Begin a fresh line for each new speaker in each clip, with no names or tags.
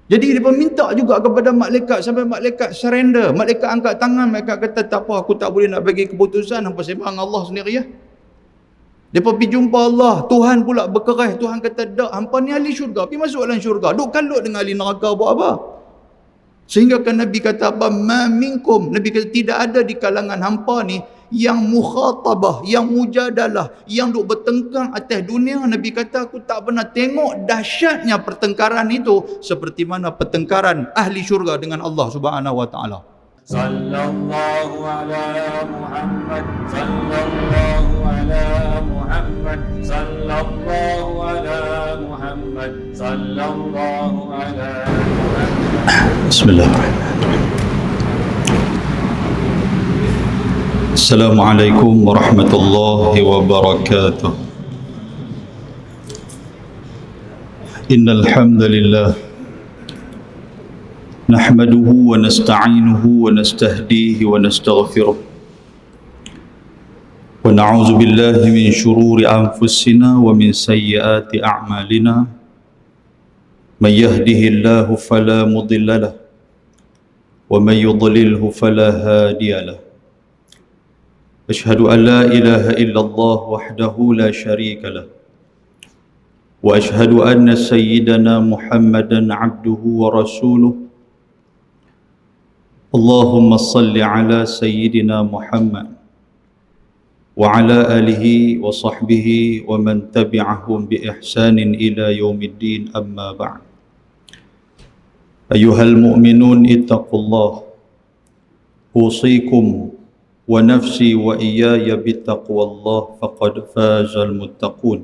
Jadi dia minta juga kepada malaikat sampai malaikat surrender. Malaikat angkat tangan, malaikat kata tak apa, aku tak boleh nak bagi keputusan, hampa sembang Allah sendiri ya. Dia pergi jumpa Allah, Tuhan pula berkerah. Tuhan kata, "Dak, hampa ni ahli syurga, pergi masuk dalam syurga. Duk kalut dengan ahli neraka buat apa?" Sehingga kan Nabi kata apa? "Ma minkum." Nabi kata tidak ada di kalangan hampa ni yang mukhatabah, yang mujadalah, yang duk bertengkar atas dunia. Nabi kata aku tak pernah tengok dahsyatnya pertengkaran itu seperti mana pertengkaran ahli syurga dengan Allah Subhanahu wa taala.
Sallallahu ala Muhammad, sallallahu ala Muhammad, sallallahu ala Muhammad, sallallahu ala Muhammad.
Bismillahirrahmanirrahim. Assalamualaikum warahmatullahi wabarakatuh. Innal hamdalillah nahmaduhu wa nasta'inuhu wa nastahdihi wa nastaghfiruh wa na'udzu billahi min shururi anfusina wa min sayyiati a'malina. May yahdihillahu fala mudilla lahu wa may yudlilhu fala hadiya lahu. Asyhadu an la ilaha illallah wahdahu la syarika lah wa asyhadu anna sayyidana Muhammadan abduhu wa rasuluh. Allahumma salli ala sayyidina Muhammad wa ala alihi wa sahbihi wa man tabi'ahum bi ihsanin ila yaumiddin, amma ba'd. Ayyuhal mu'minun ittaqullah, usikum wa nafsi wa iyaya bittaqwallah faqad fazal muttaqun.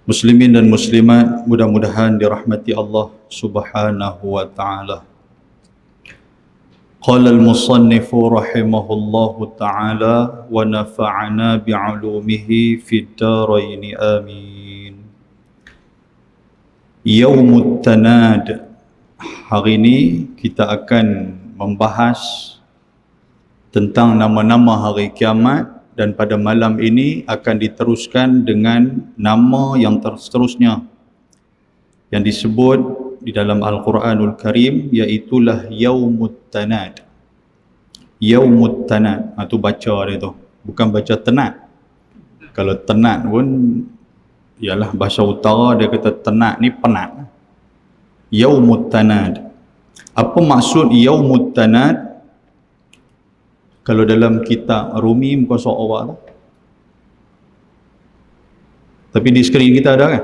Muslimin dan muslimat, mudah-mudahan dirahmati Allah Subhanahu wa taala. Qala al-musannifu rahimahullahu taala wa nafa'ana bi'ulumihi fid dharain amin. Yaumut tanad. Hari ini kita akan membahas tentang nama-nama hari kiamat, dan pada malam ini akan diteruskan dengan nama yang seterusnya yang disebut di dalam Al-Quranul Karim, iaitulah Yaumut Tanad. Yaumut Tanad, itu baca dia tu, bukan baca tenat. Kalau tenat pun ialah bahasa utara, dia kata tenat ni penat. Yaumut Tanad. Apa maksud Yaumut Tanad? Kalau dalam kitab Rumi muka surat awak tu. Tapi di skrin kita ada kan?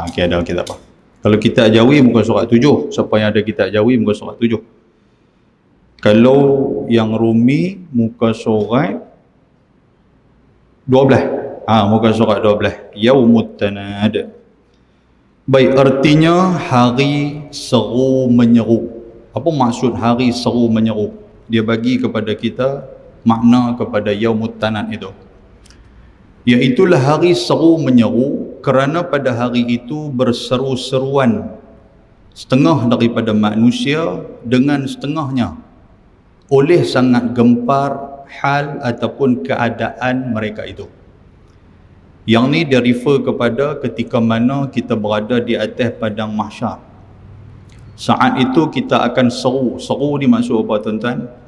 Okey, ada, kita apa? Kalau kitab Jawi muka surat 7. Siapa yang ada kitab Jawi muka surat 7. Kalau yang Rumi muka surat 12. Muka surat 12. Yaumut Tanad. Baik, artinya hari seru menyeru. Apa maksud hari seru menyeru? Dia bagi kepada kita makna kepada Yaumut Tanad itu, iaitulah hari seru menyeru kerana pada hari itu berseru-seruan setengah daripada manusia dengan setengahnya oleh sangat gempar hal ataupun keadaan mereka itu. Yang ni dia refer kepada ketika mana kita berada di atas padang mahsyar. Saat itu kita akan seru. Seru ni maksud apa tuan-tuan?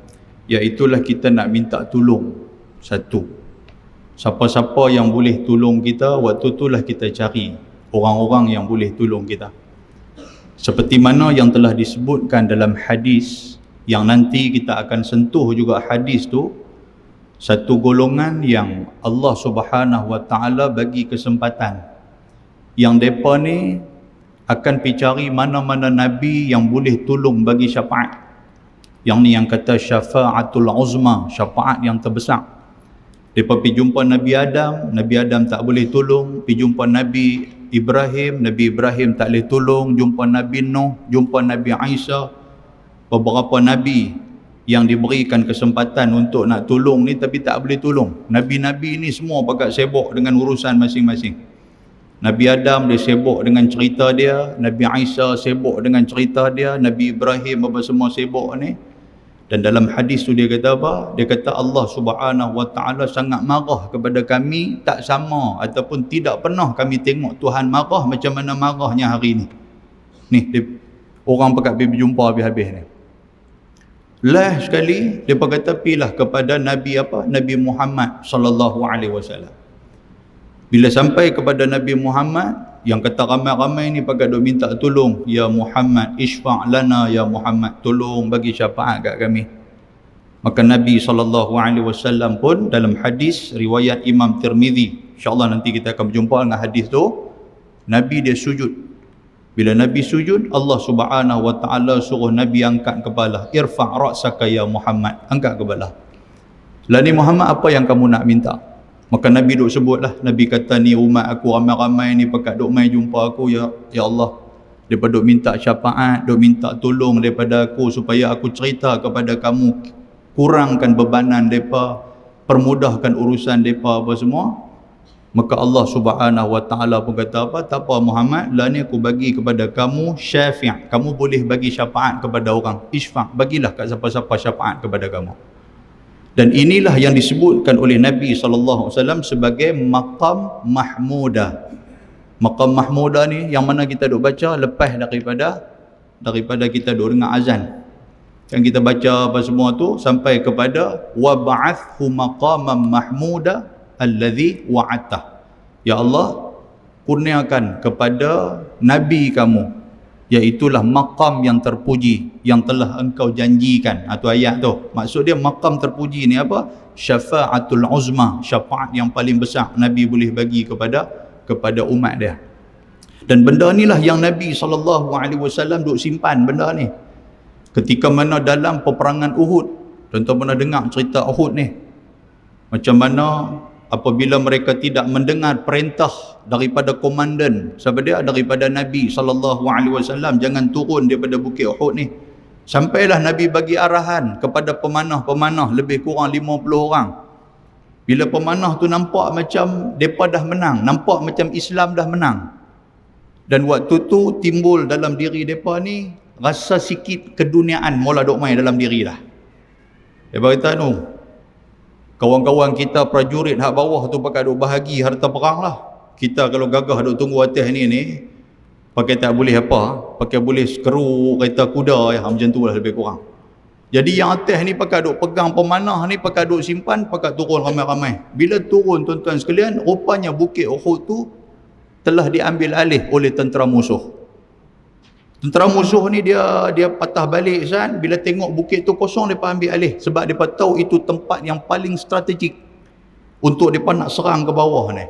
Iaitulah kita nak minta tolong satu. Siapa-siapa yang boleh tolong kita, waktu itulah kita cari orang-orang yang boleh tolong kita. Seperti mana yang telah disebutkan dalam hadis, yang nanti kita akan sentuh juga hadis tu, satu golongan yang Allah Subhanahu wa taala bagi kesempatan, yang depa ni akan pergi cari mana-mana nabi yang boleh tolong bagi syafaat. Yang ni yang kata syafa'atul uzma, syafaat yang terbesar. Mereka pergi jumpa Nabi Adam tak boleh tolong. Pergi jumpa Nabi Ibrahim tak boleh tolong. Jumpa Nabi Nuh, jumpa Nabi Isa. Beberapa Nabi yang diberikan kesempatan untuk nak tolong ni tapi tak boleh tolong. Nabi-Nabi ni semua pakat sibuk dengan urusan masing-masing. Nabi Adam dia sibuk dengan cerita dia, Nabi Isa sibuk dengan cerita dia, Nabi Ibrahim apa semua sibuk ni. Dan dalam hadis tu dia kata apa? Dia kata Allah Subhanahu wa taala sangat marah kepada kami, tak sama ataupun tidak pernah kami tengok Tuhan marah macam mana marahnya hari ini. Ni orang pakat pergi berjumpa habis-habis ni. Last sekali depa kata pilah kepada Nabi apa? Nabi Muhammad sallallahu alaihi wasallam. Bila sampai kepada Nabi Muhammad, yang kata ramai-ramai ni pakat duk minta tolong, ya Muhammad isfa' lana, ya Muhammad tolong bagi syafaat kat kami. Maka Nabi sallallahu alaihi wasallam pun dalam hadis riwayat Imam Tirmizi, insya-Allah nanti kita akan berjumpa dengan hadis tu, Nabi dia sujud. Bila Nabi sujud, Allah Subhanahu wa taala suruh Nabi angkat kepala, irfa' ra'saka ya Muhammad, angkat kepala. Lah ni Muhammad, apa yang kamu nak minta? Maka Nabi duk sebutlah, Nabi kata ni umat aku ramai-ramai ni pakat duk mai jumpa aku, ya Allah. Depa duk minta syafaat, duk minta tolong daripada aku supaya aku cerita kepada kamu, kurangkan bebanan depa, permudahkan urusan depa apa semua. Maka Allah Subhanahu wa taala pun kata apa? Tak apa Muhammad, lah ni aku bagi kepada kamu syafi'. Kamu boleh bagi syafaat kepada orang. Isfa', bagilah kat siapa-siapa syafaat kepada kamu. Dan inilah yang disebutkan oleh Nabi sallallahu alaihi wasallam sebagai maqam mahmudah. Maqam mahmudah ni yang mana kita duk baca lepas daripada kita duk dengar azan. Kan kita baca apa semua tu sampai kepada wa ba'athu maqaman mahmuda alladhi wa'ata. Ya Allah, kurniakan kepada Nabi kamu, iaitulah maqam yang terpuji yang telah engkau janjikan. Itu ayat tu. Maksud dia maqam terpuji ni apa? Syafa'atul uzma, syafaat yang paling besar Nabi boleh bagi kepada umat dia. Dan benda inilah yang Nabi SAW duk simpan benda ni. Ketika mana dalam peperangan Uhud, tuan-tuan pernah dengar cerita Uhud ni, macam mana apabila mereka tidak mendengar perintah daripada komandan, siapa dia? Daripada Nabi SAW, jangan turun daripada bukit Uhud ni. Sampailah Nabi bagi arahan kepada pemanah lebih kurang 50 orang. Bila pemanah tu nampak macam mereka dah menang, nampak macam Islam dah menang, dan waktu tu timbul dalam diri mereka ni rasa sikit keduniaan mula duk main dalam diri dah. Mereka kata tu, kawan-kawan kita prajurit hak bawah tu pakai duk bahagi harta perang lah. Kita kalau gagah duk tunggu atas ni pakai tak boleh apa, pakai boleh skru kereta kuda ya, macam tu lah lebih kurang. Jadi yang atas ni pakai duk pegang pemanah ni, pakai duk simpan, pakai turun ramai-ramai. Bila turun tuan-tuan sekalian, rupanya bukit Uhud tu telah diambil alih oleh tentera musuh. Tentera musuh ni dia patah balik kan, bila tengok bukit tu kosong depa ambil alih sebab depa tahu itu tempat yang paling strategik untuk depa nak serang ke bawah ni.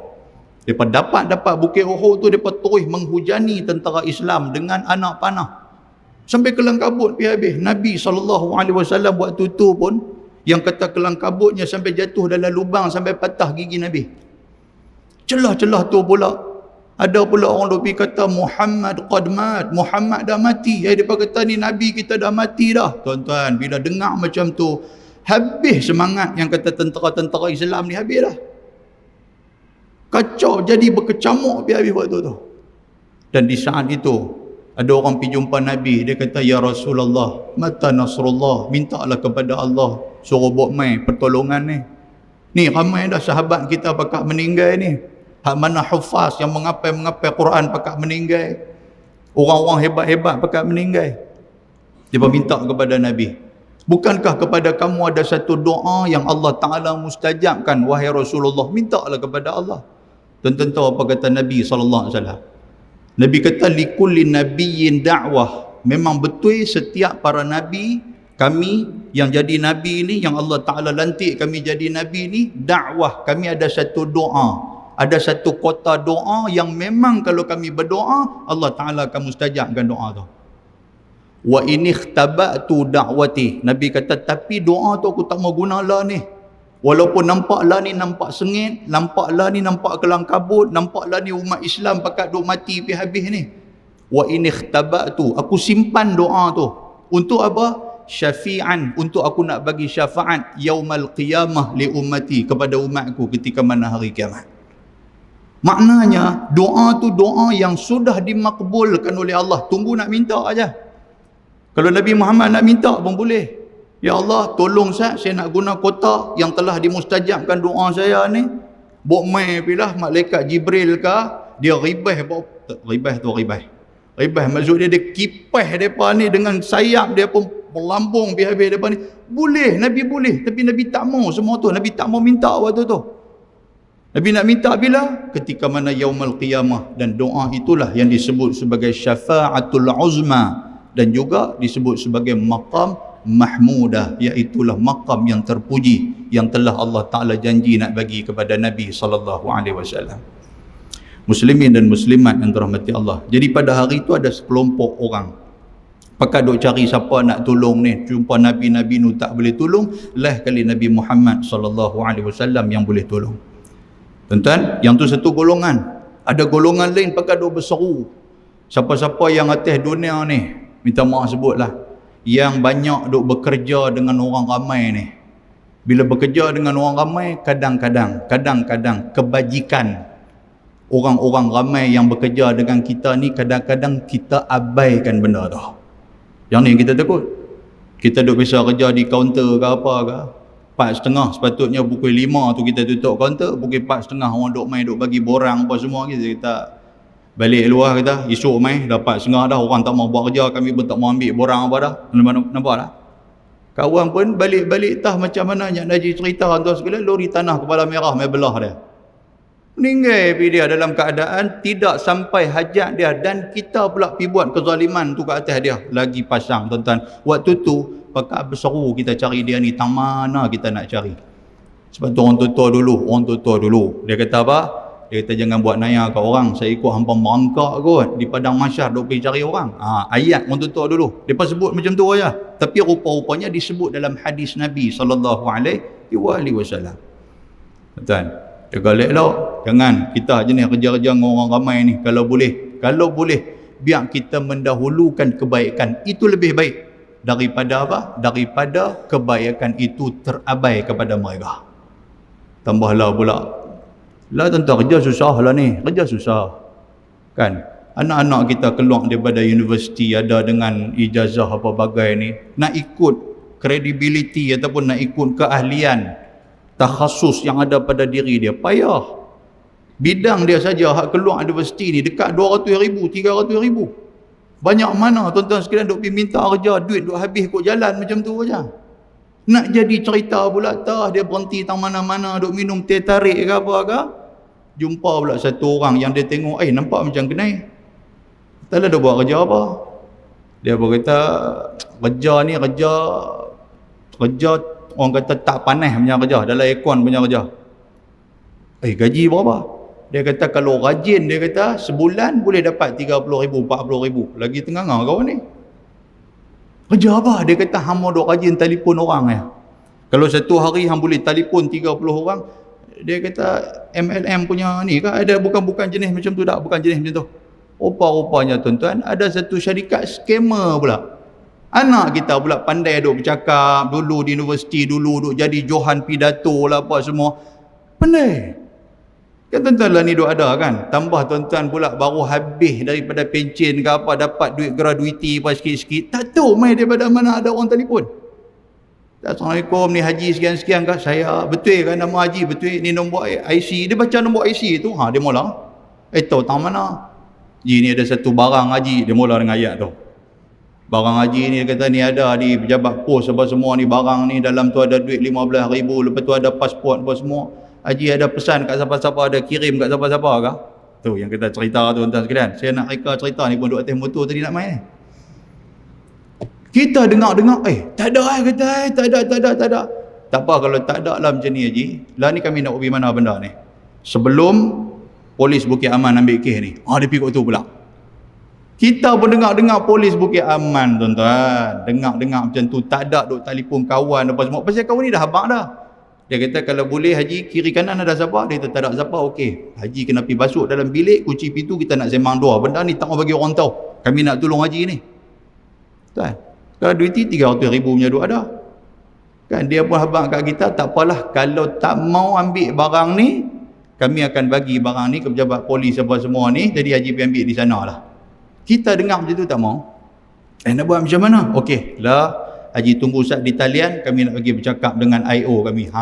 Depa dapat bukit Uhud tu, depa terus menghujani tentera Islam dengan anak panah sampai kelang kabut pergi habis. Nabi SAW waktu tu pun yang kata kelang kabutnya sampai jatuh dalam lubang sampai patah gigi Nabi. Celah-celah tu pula ada pula orang duk pergi kata Muhammad qad mat, Muhammad dah mati. Depa kata ni Nabi kita dah mati dah. Tuan-tuan, bila dengar macam tu, habis semangat yang kata tentera-tentera Islam ni, habis dah. Kacau, jadi berkecamuk habis waktu tu. Dan di saat itu ada orang pergi jumpa Nabi, dia kata ya Rasulullah, mata nasrullah, mintalah kepada Allah suruh buat mai pertolongan ni. Ni ramai dah sahabat kita pakat meninggal ni. Hak mana hufaz yang mengapai Quran pakat meninggal. Orang-orang hebat-hebat pakat meninggal. Dia minta kepada Nabi, bukankah kepada kamu ada satu doa yang Allah Ta'ala mustajabkan, wahai Rasulullah? Mintalah kepada Allah. Tuan-tuan tahu apa kata Nabi SAW? Nabi kata likulli nabiyyin da'wah. Memang betul setiap para nabi, kami yang jadi nabi ni, yang Allah Ta'ala lantik kami jadi nabi ni, dakwah, kami ada satu doa, ada satu kota doa yang memang kalau kami berdoa Allah Ta'ala akan mustajabkan doa tu. Wa in ikhtaba'tu da'wati, Nabi kata tapi doa tu aku tak mau guna lah ni, walaupun nampak lah ni nampak sengit, nampak lah ni nampak kelang kabut, nampak lah ni umat Islam pakat duk mati pergi habis ni. Wa in ikhtaba'tu, aku simpan doa tu untuk apa? Syafi'an, untuk aku nak bagi syafaat yaumal qiyamah li ummati, kepada umatku ketika mana hari kiamat. Maknanya doa tu doa yang sudah dimakbulkan oleh Allah, tunggu nak minta aja. Kalau Nabi Muhammad nak minta pun boleh. Ya Allah, tolong saya nak guna kota yang telah dimustajabkan doa saya ni. Bok mai pilah malaikat Jibril ke, dia ribah tu ribah. Ribas maksud dia kipas depa ni dengan sayap dia pun berlambung habis depa ni. Boleh, Nabi boleh, tapi Nabi tak mau semua tu. Nabi tak mau minta waktu tu. Nabi nak minta bila? Ketika mana yaumul qiyamah, dan doa itulah yang disebut sebagai syafa'atul uzma dan juga disebut sebagai maqam mahmudah, iaitulah maqam yang terpuji yang telah Allah Taala janji nak bagi kepada Nabi sallallahu alaihi wasallam. Muslimin dan muslimat yang dirahmati Allah. Jadi pada hari itu ada sekelompok orang pakai duk cari siapa nak tolong ni, jumpa nabi-nabi nu tak boleh tolong, lah kali Nabi Muhammad sallallahu alaihi wasallam yang boleh tolong. Tuan-tuan, yang tu satu golongan. Ada golongan lain pakai duk berseru. Siapa-siapa yang atas dunia ni, minta maaf sebutlah, yang banyak duk bekerja dengan orang ramai ni. Bila bekerja dengan orang ramai, kadang-kadang kebajikan orang-orang ramai yang bekerja dengan kita ni, kadang-kadang kita abaikan benda tu. Yang ni kita takut. Kita duk biasa kerja di kaunter ke apa ke, 4.30 sepatutnya pukul 5 tu kita tutup kaunter, pukul 4.30 orang duk main duk bagi borang apa semua, kita balik luar, kita esok main dah 4.30 dah, orang tak mau buat kerja, kami pun tak mau ambil borang apa dah. Nampak tak? Kawan pun balik-balik tah macam mana Nyak Najib cerita tuan sekalian, lori tanah kepala merah mai belah dia. Meninggal pergi dia dalam keadaan tidak sampai hajat dia, dan kita pula pergi buat kezaliman tu ke atas dia. Lagi pasang tuan-tuan. Waktu tu pakai berseru kita cari dia ni, tang mana kita nak cari. Sebab tu orang tutur dulu. Dia kata apa? Dia kata jangan buat naya kat orang, saya ikut hampa merangkak kot di padang mahsyar duk pergi cari orang. Ayat orang tutur dulu. Depa sebut macam tu aja. Tapi rupa-rupanya disebut dalam hadis Nabi sallallahu alaihi wasallam. Tuan, jaga elok. Jangan kita jenis kerja-kerja dengan orang ramai ni. Kalau boleh biar kita mendahulukan kebaikan. Itu lebih baik daripada apa? Daripada kebaikan itu terabai kepada mereka. Tambahlah pula, lah tuan-tuan, kerja susah lah ni, kerja susah kan. Anak-anak kita keluar daripada universiti ada dengan ijazah apa bagai ni, nak ikut credibility ataupun nak ikut keahlian takhasus yang ada pada diri dia, payah. Bidang dia saja hak keluar universiti ni dekat 200,000, 300,000. Banyak mana tuan-tuan sekalian duk pergi minta kerja, duit duk habis kot jalan macam tu aja. Nak jadi cerita pula tah dia berhenti tang mana-mana duk minum teh tarik ke apa ke. Jumpa pula satu orang yang dia tengok, nampak macam kenai. Tak ada buat kerja apa. Dia berkata kerja ni kerja orang kata tak panas punya kerja, dalam aircon punya kerja. Gaji berapa? Dia kata kalau rajin, dia kata sebulan boleh dapat 30,000, 40,000. Lagi tengah-tengah kawan ni. Kerja apa? Dia kata hang duk rajin telefon orang ya. Kalau satu hari hang boleh telefon 30 orang, dia kata MLM punya ni kan ada bukan jenis macam tu tak, bukan jenis macam tu. Rupa-rupanya tuan-tuan ada satu syarikat scammer pula. Anak kita pula pandai duk bercakap, dulu di universiti dulu duk jadi johan pidato lah apa semua. Pandai. Kan tuan-tuan lah ni duk ada kan. Tambah tuan-tuan pula baru habis daripada pencen ke apa, dapat duit gratuiti apa sikit-sikit. Tak tahu main daripada mana ada orang telefon. Assalamualaikum, ni haji sekian-sekian kat saya. Betul kan nama haji? Betul. Ni nombor IC. Dia baca nombor IC tu. Dia mula. Tahu tang mana? Haji ni ada satu barang haji. Dia mula dengan ayat tu. Barang haji ni dia kata ni ada di pejabat pos apa semua ni, barang ni dalam tu ada duit 15,000. Lepas tu ada pasport apa semua. Haji ada pesan kat siapa-siapa, ada kirim kat siapa-siapa ke? Tu yang kita cerita tu tuan-tuan sekalian. Saya nak reka cerita ni pun duduk atas motor tadi nak main. Kita dengar-dengar, tak ada kata, tak ada. Tak apa kalau tak ada lah macam ni Haji. Lah ni kami nak pergi mana benda ni? Sebelum polis Bukit Aman ambil kes ni. Dia pergi kat tu pula. Kita pun dengar-dengar polis Bukit Aman tuan-tuan. Dengar-dengar macam tu, tak ada duk telefon kawan apa semua. Pasal kawan ni dah habaq dah. Dia kata kalau boleh Haji kiri kanan ada siapa? Dia kata tak ada siapa, okey. Haji kena pergi basuh dalam bilik, kunci pintu, kita nak sembang dua. Benda ni tak mau bagi orang tahu. Kami nak tolong Haji ni. Tuan, kalau duit 300,000 punya duit ada. Kan dia pun habaq kat kita, tak apalah kalau tak mau ambil barang ni, kami akan bagi barang ni ke pejabat polis apa semua ni, jadi Haji pergi ambil di sana lah. Kita dengar macam tu tak mau. Nak buat macam mana? Okey lah, Haji tunggu sat di talian, kami nak pergi bercakap dengan IO kami.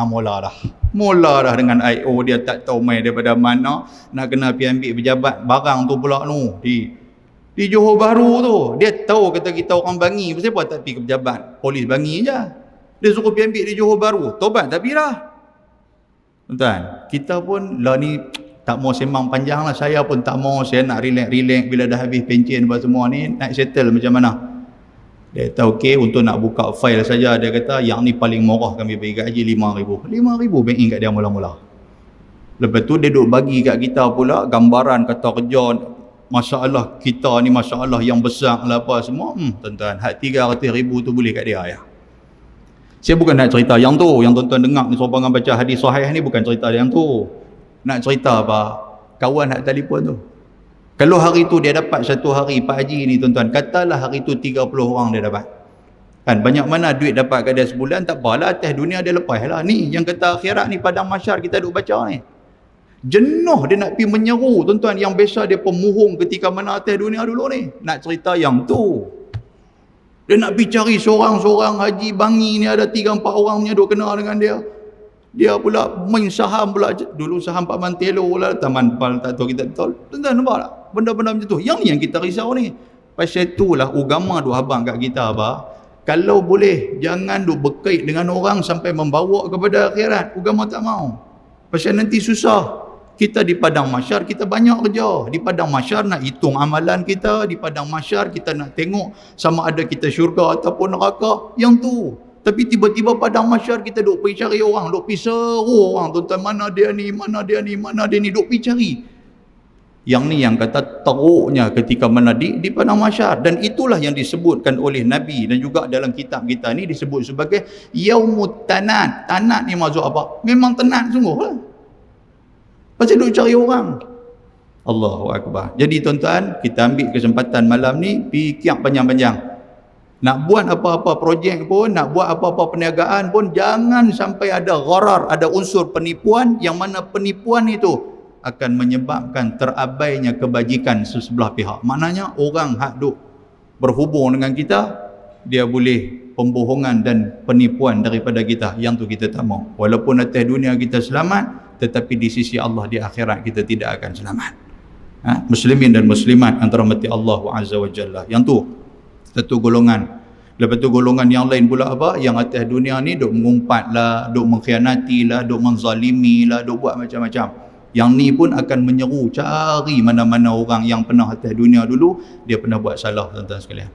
Mula dah dengan IO, dia tak tahu main daripada mana nak kena pergi ambil pejabat barang tu pula tu. Di Di Johor Bahru tu, dia tahu kata kita orang Bangi, pasal apa tak pergi ke pejabat polis Bangi je. Dia suruh pergi ambil di Johor Bahru, tobat tak pergi dah. Tuan, kita pun lah ni tak mau sembang panjang lah. Saya pun tak mau, saya nak relax bila dah habis pencen apa semua ni, nak settle macam mana. Dia kata okey, untuk nak buka file saja, dia kata yang ni paling murah kami bagi gaji 5,000. 5,000 bank in kat dia mula-mula. Lepas tu dia duk bagi kat kita pula gambaran kata kerja, masalah kita ni masalah yang besar lah apa semua. Tuan-tuan, hak 300,000 tu boleh kat dia ya. Saya bukan nak cerita yang tu, yang tuan-tuan dengar ni seorang baca hadis sahih ni, bukan cerita yang tu. Nak cerita apa? Kawan hak telefon tu. Kalau hari tu dia dapat satu hari Pak Haji ni tuan-tuan, katalah hari tu 30 orang dia dapat. Kan banyak mana duit dapat kat dia sebulan, tak apalah, atas dunia dia lepas lah. Ni yang kata akhirat ni padang mahsyar kita duk baca ni. Jenuh dia nak pergi menyeru tuan-tuan, yang biasa dia pemuhung ketika mana atas dunia dulu ni. Nak cerita yang tu. Dia nak pergi cari seorang-seorang haji Bangi ni, ada 3-4 orang punya duk kenal dengan dia. Dia pula main saham pula. Dulu saham Pak Mantelo lah, Taman Pal tak tahu kita betul. Tuan-tuan nampak tak? Benda-benda macam tu. Yang ni yang kita risau ni. Pasal itulah agama duk habang kat kita apa? Kalau boleh jangan duk berkait dengan orang sampai membawa kepada akhirat. Agama tak mau. Pasal nanti susah. Kita di padang mahsyar kita banyak kerja. Di padang mahsyar nak hitung amalan kita, di padang mahsyar kita nak tengok sama ada kita syurga ataupun neraka. Yang tu. Tapi tiba-tiba padang mahsyar kita duk pergi cari orang, duk pergi seru orang, tuan-tuan, mana dia ni, mana dia ni, mana dia ni, duk pergi cari. Yang ni yang kata teruknya ketika mana di padang mahsyar. Dan itulah yang disebutkan oleh Nabi dan juga dalam kitab kita ni disebut sebagai Yaumut Tanat. Tanat ni maksud apa? Memang tenat sungguh lah. Pasal duk cari orang. Allahu Akbar. Jadi tuan-tuan, kita ambil kesempatan malam ni fikir panjang-panjang. Nak buat apa-apa projek pun, nak buat apa-apa perniagaan pun, jangan sampai ada gharar, ada unsur penipuan, yang mana penipuan itu akan menyebabkan terabainya kebajikan sesebelah pihak. Maknanya orang hak duk berhubung dengan kita, dia boleh pembohongan dan penipuan daripada kita. Yang tu kita tak mau. Walaupun atas dunia kita selamat, tetapi di sisi Allah di akhirat kita tidak akan selamat. Muslimin dan muslimat antara mati Allah Azza wa Jalla. Yang tu satu golongan. Lepas tu golongan yang lain pula apa? Yang atas dunia ni duk mengumpat lah, duk mengkhianati lah, duk menzalimi lah, duk buat macam-macam. Yang ni pun akan menyeru cari mana-mana orang yang pernah atas dunia dulu, dia pernah buat salah, tuan-tuan sekalian.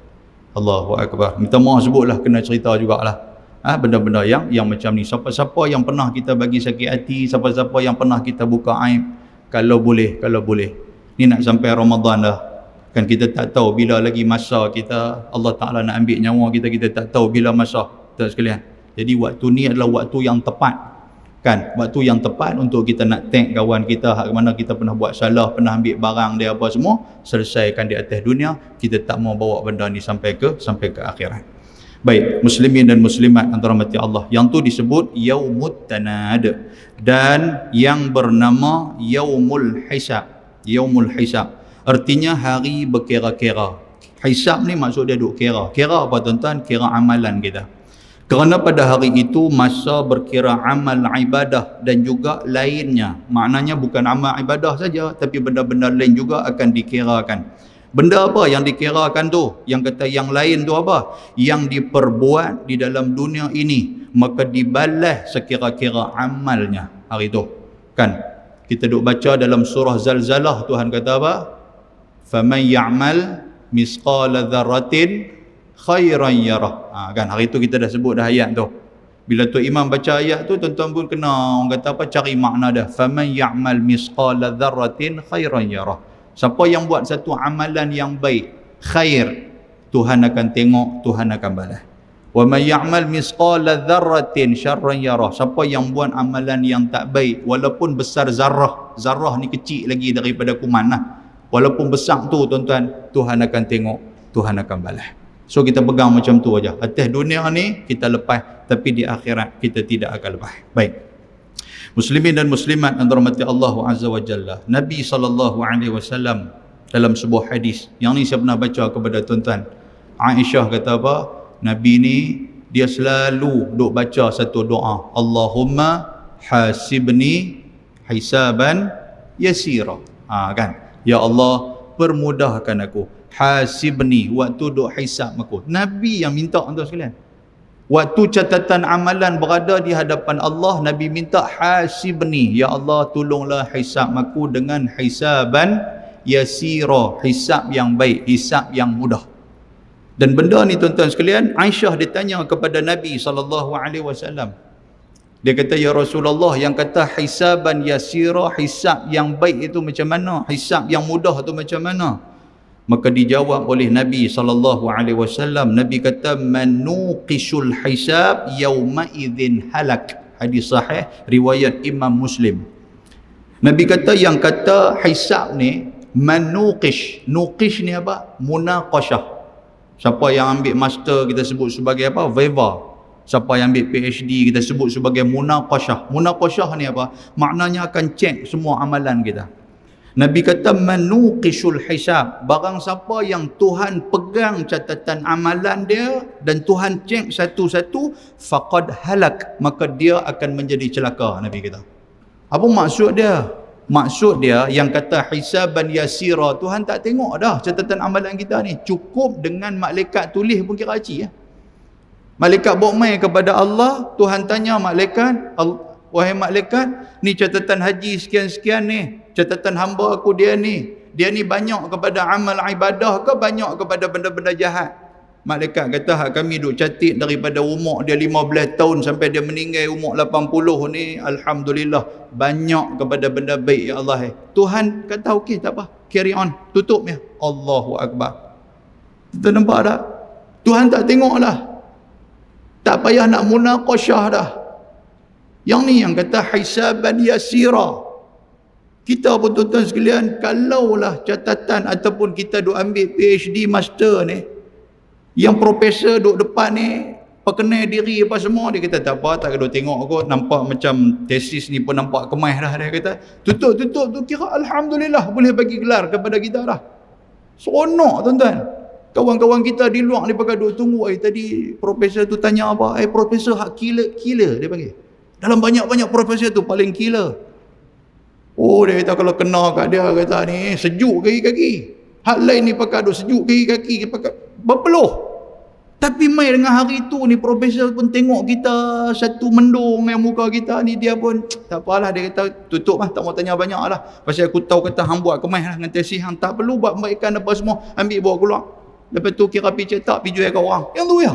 Allahu Akbar. Minta maaf sebutlah, kena cerita jugalah. Benda-benda yang macam ni. Siapa-siapa yang pernah kita bagi sakit hati, siapa-siapa yang pernah kita buka aib, kalau boleh. Ni nak sampai Ramadan dah. Kan kita tak tahu bila lagi masa kita, Allah Ta'ala nak ambil nyawa kita, kita tak tahu bila masa, tuan sekalian. Jadi waktu ni adalah waktu yang tepat. Kan? Waktu yang tepat untuk kita nak thank kawan kita, hak mana kita pernah buat salah, pernah ambil barang dia apa semua, selesaikan di atas dunia. Kita tak mau bawa benda ni sampai ke akhirat. Baik, muslimin dan muslimat antara mati Allah. Yang tu disebut Yaumut Tanad. Dan yang bernama Yaumul Hisab. Yaumul Hisab. Artinya hari berkira-kira. Hisab ni maksud dia duk kira. Kira apa tuan-tuan? Kira amalan kita. Kerana pada hari itu masa berkira amal ibadah dan juga lainnya. Maknanya bukan amal ibadah saja, tapi benda-benda lain juga akan dikirakan. Benda apa yang dikirakan tu? Yang kata yang lain tu apa? Yang diperbuat di dalam dunia ini, maka dibalas sekira-kira amalnya hari tu. Kan? Kita duk baca dalam surah Zalzalah, Tuhan kata apa? Faman ya'mal misqala dzarratin khairan yarah. Kan hari tu kita dah sebut dah ayat tu. Bila tu imam baca ayat tu, tuan-tuan pun kena orang kata apa, cari makna dah. Faman ya'mal misqala dzarratin khairan yarah. Siapa yang buat satu amalan yang baik, khair, Tuhan akan tengok, Tuhan akan balas. Wa may ya'mal misqala dzarratin syarran yarah. Siapa yang buat amalan yang tak baik, walaupun besar zarrah, zarrah ni kecil lagi daripada kuman lah. Walaupun besar tu tuan-tuan, Tuhan akan tengok, Tuhan akan balas. So kita pegang macam tu aja. Atas dunia ni kita lepas, tapi di akhirat kita tidak akan lepas. Baik. Muslimin dan muslimat antara mati Allah Azza wa Jalla. Nabi SAW dalam sebuah hadis, yang ni saya pernah baca kepada tuan-tuan. Aisyah kata apa? Nabi ni dia selalu duk baca satu doa. Allahumma hasibni hisaban yasira. Kan? Ya Allah, permudahkan aku. hasibni, waktu duk hisab aku. Nabi yang minta tuan sekalian. Waktu catatan amalan berada di hadapan Allah, Nabi minta hasibni, ya Allah tolonglah hisab aku dengan hisaban yasira, hisab yang baik, hisab yang mudah. Dan benda ni tuan-tuan sekalian, Aisyah ditanya kepada Nabi SAW. Dia kata, ya Rasulullah, yang kata hisaban yasira, hisab yang baik itu macam mana? Hisab yang mudah itu macam mana? Maka dijawab oleh Nabi SAW. Nabi kata, man nuqishul hisab yawma idzin halak. Hadis sahih riwayat Imam Muslim. Nabi kata, yang kata hisab ni, man nuqish. Nuqish ni apa? Munaqashah. Siapa yang ambil master kita sebut sebagai apa? Viva. Siapa yang ambil PhD kita sebut sebagai munaqashah. Munaqashah ni apa? Maknanya akan cek semua amalan kita. Nabi kata, manuqishul hisab, barang siapa yang Tuhan pegang catatan amalan dia dan Tuhan cek satu-satu, faqad halak, maka dia akan menjadi celaka. Nabi kata. Apa maksud dia? Maksud dia yang kata hisaban yasira, Tuhan tak tengok dah catatan amalan kita ni. Cukup dengan malaikat tulis pun kira haji ya. Malaikat bawa mai kepada Allah, Tuhan tanya malaikat, wahai malaikat, ni catatan haji sekian-sekian ni, catatan hamba aku dia ni banyak kepada amal ibadah ke banyak kepada benda-benda jahat? Malaikat kata, hak kami duk catat daripada umur dia 15 tahun sampai dia meninggal umur 80 ni, alhamdulillah banyak kepada benda baik ya Allah. Tuhan kata okey, tak apa, carry on, tutup ya. Allahu Akbar. Kita nampak tak? Tuhan tak tengok lah, tak payah nak munaqashah dah. Yang ni yang kata hisaban yasira. Kita pun tuan-tuan sekalian, kalaulah catatan ataupun kita duk ambil PhD master ni, yang profesor duk depan ni perkenal diri apa semua, dia kata tak apa, tak kena tengok kot, nampak macam tesis ni pun nampak kemas dah. Dia kata tutup tu kira alhamdulillah boleh bagi gelar kepada kita dah. Seronok tuan-tuan. Kawan-kawan kita di luar ni pakai duk tunggu, tadi profesor tu tanya apa, profesor hak killer dia panggil. Dalam banyak-banyak profesor tu paling killer. Oh, dia kata kalau kena kat dia, kata ni sejuk kaki-kaki. Hak lain ni pakai duk sejuk kaki-kaki, pakai berpeluh. Tapi mai dengan hari tu ni profesor pun tengok kita satu mendung yang muka kita ni, dia pun tak apalah, dia kata tutup lah, tak mau tanya banyak lah. Pasal aku tahu kata hang buat kemas lah dengan tesis hang, tak perlu buat kebaikan apa semua, ambil bawa keluar. Lepas tu kira pergi cetak, pergi jual ke orang. Yang tu ya.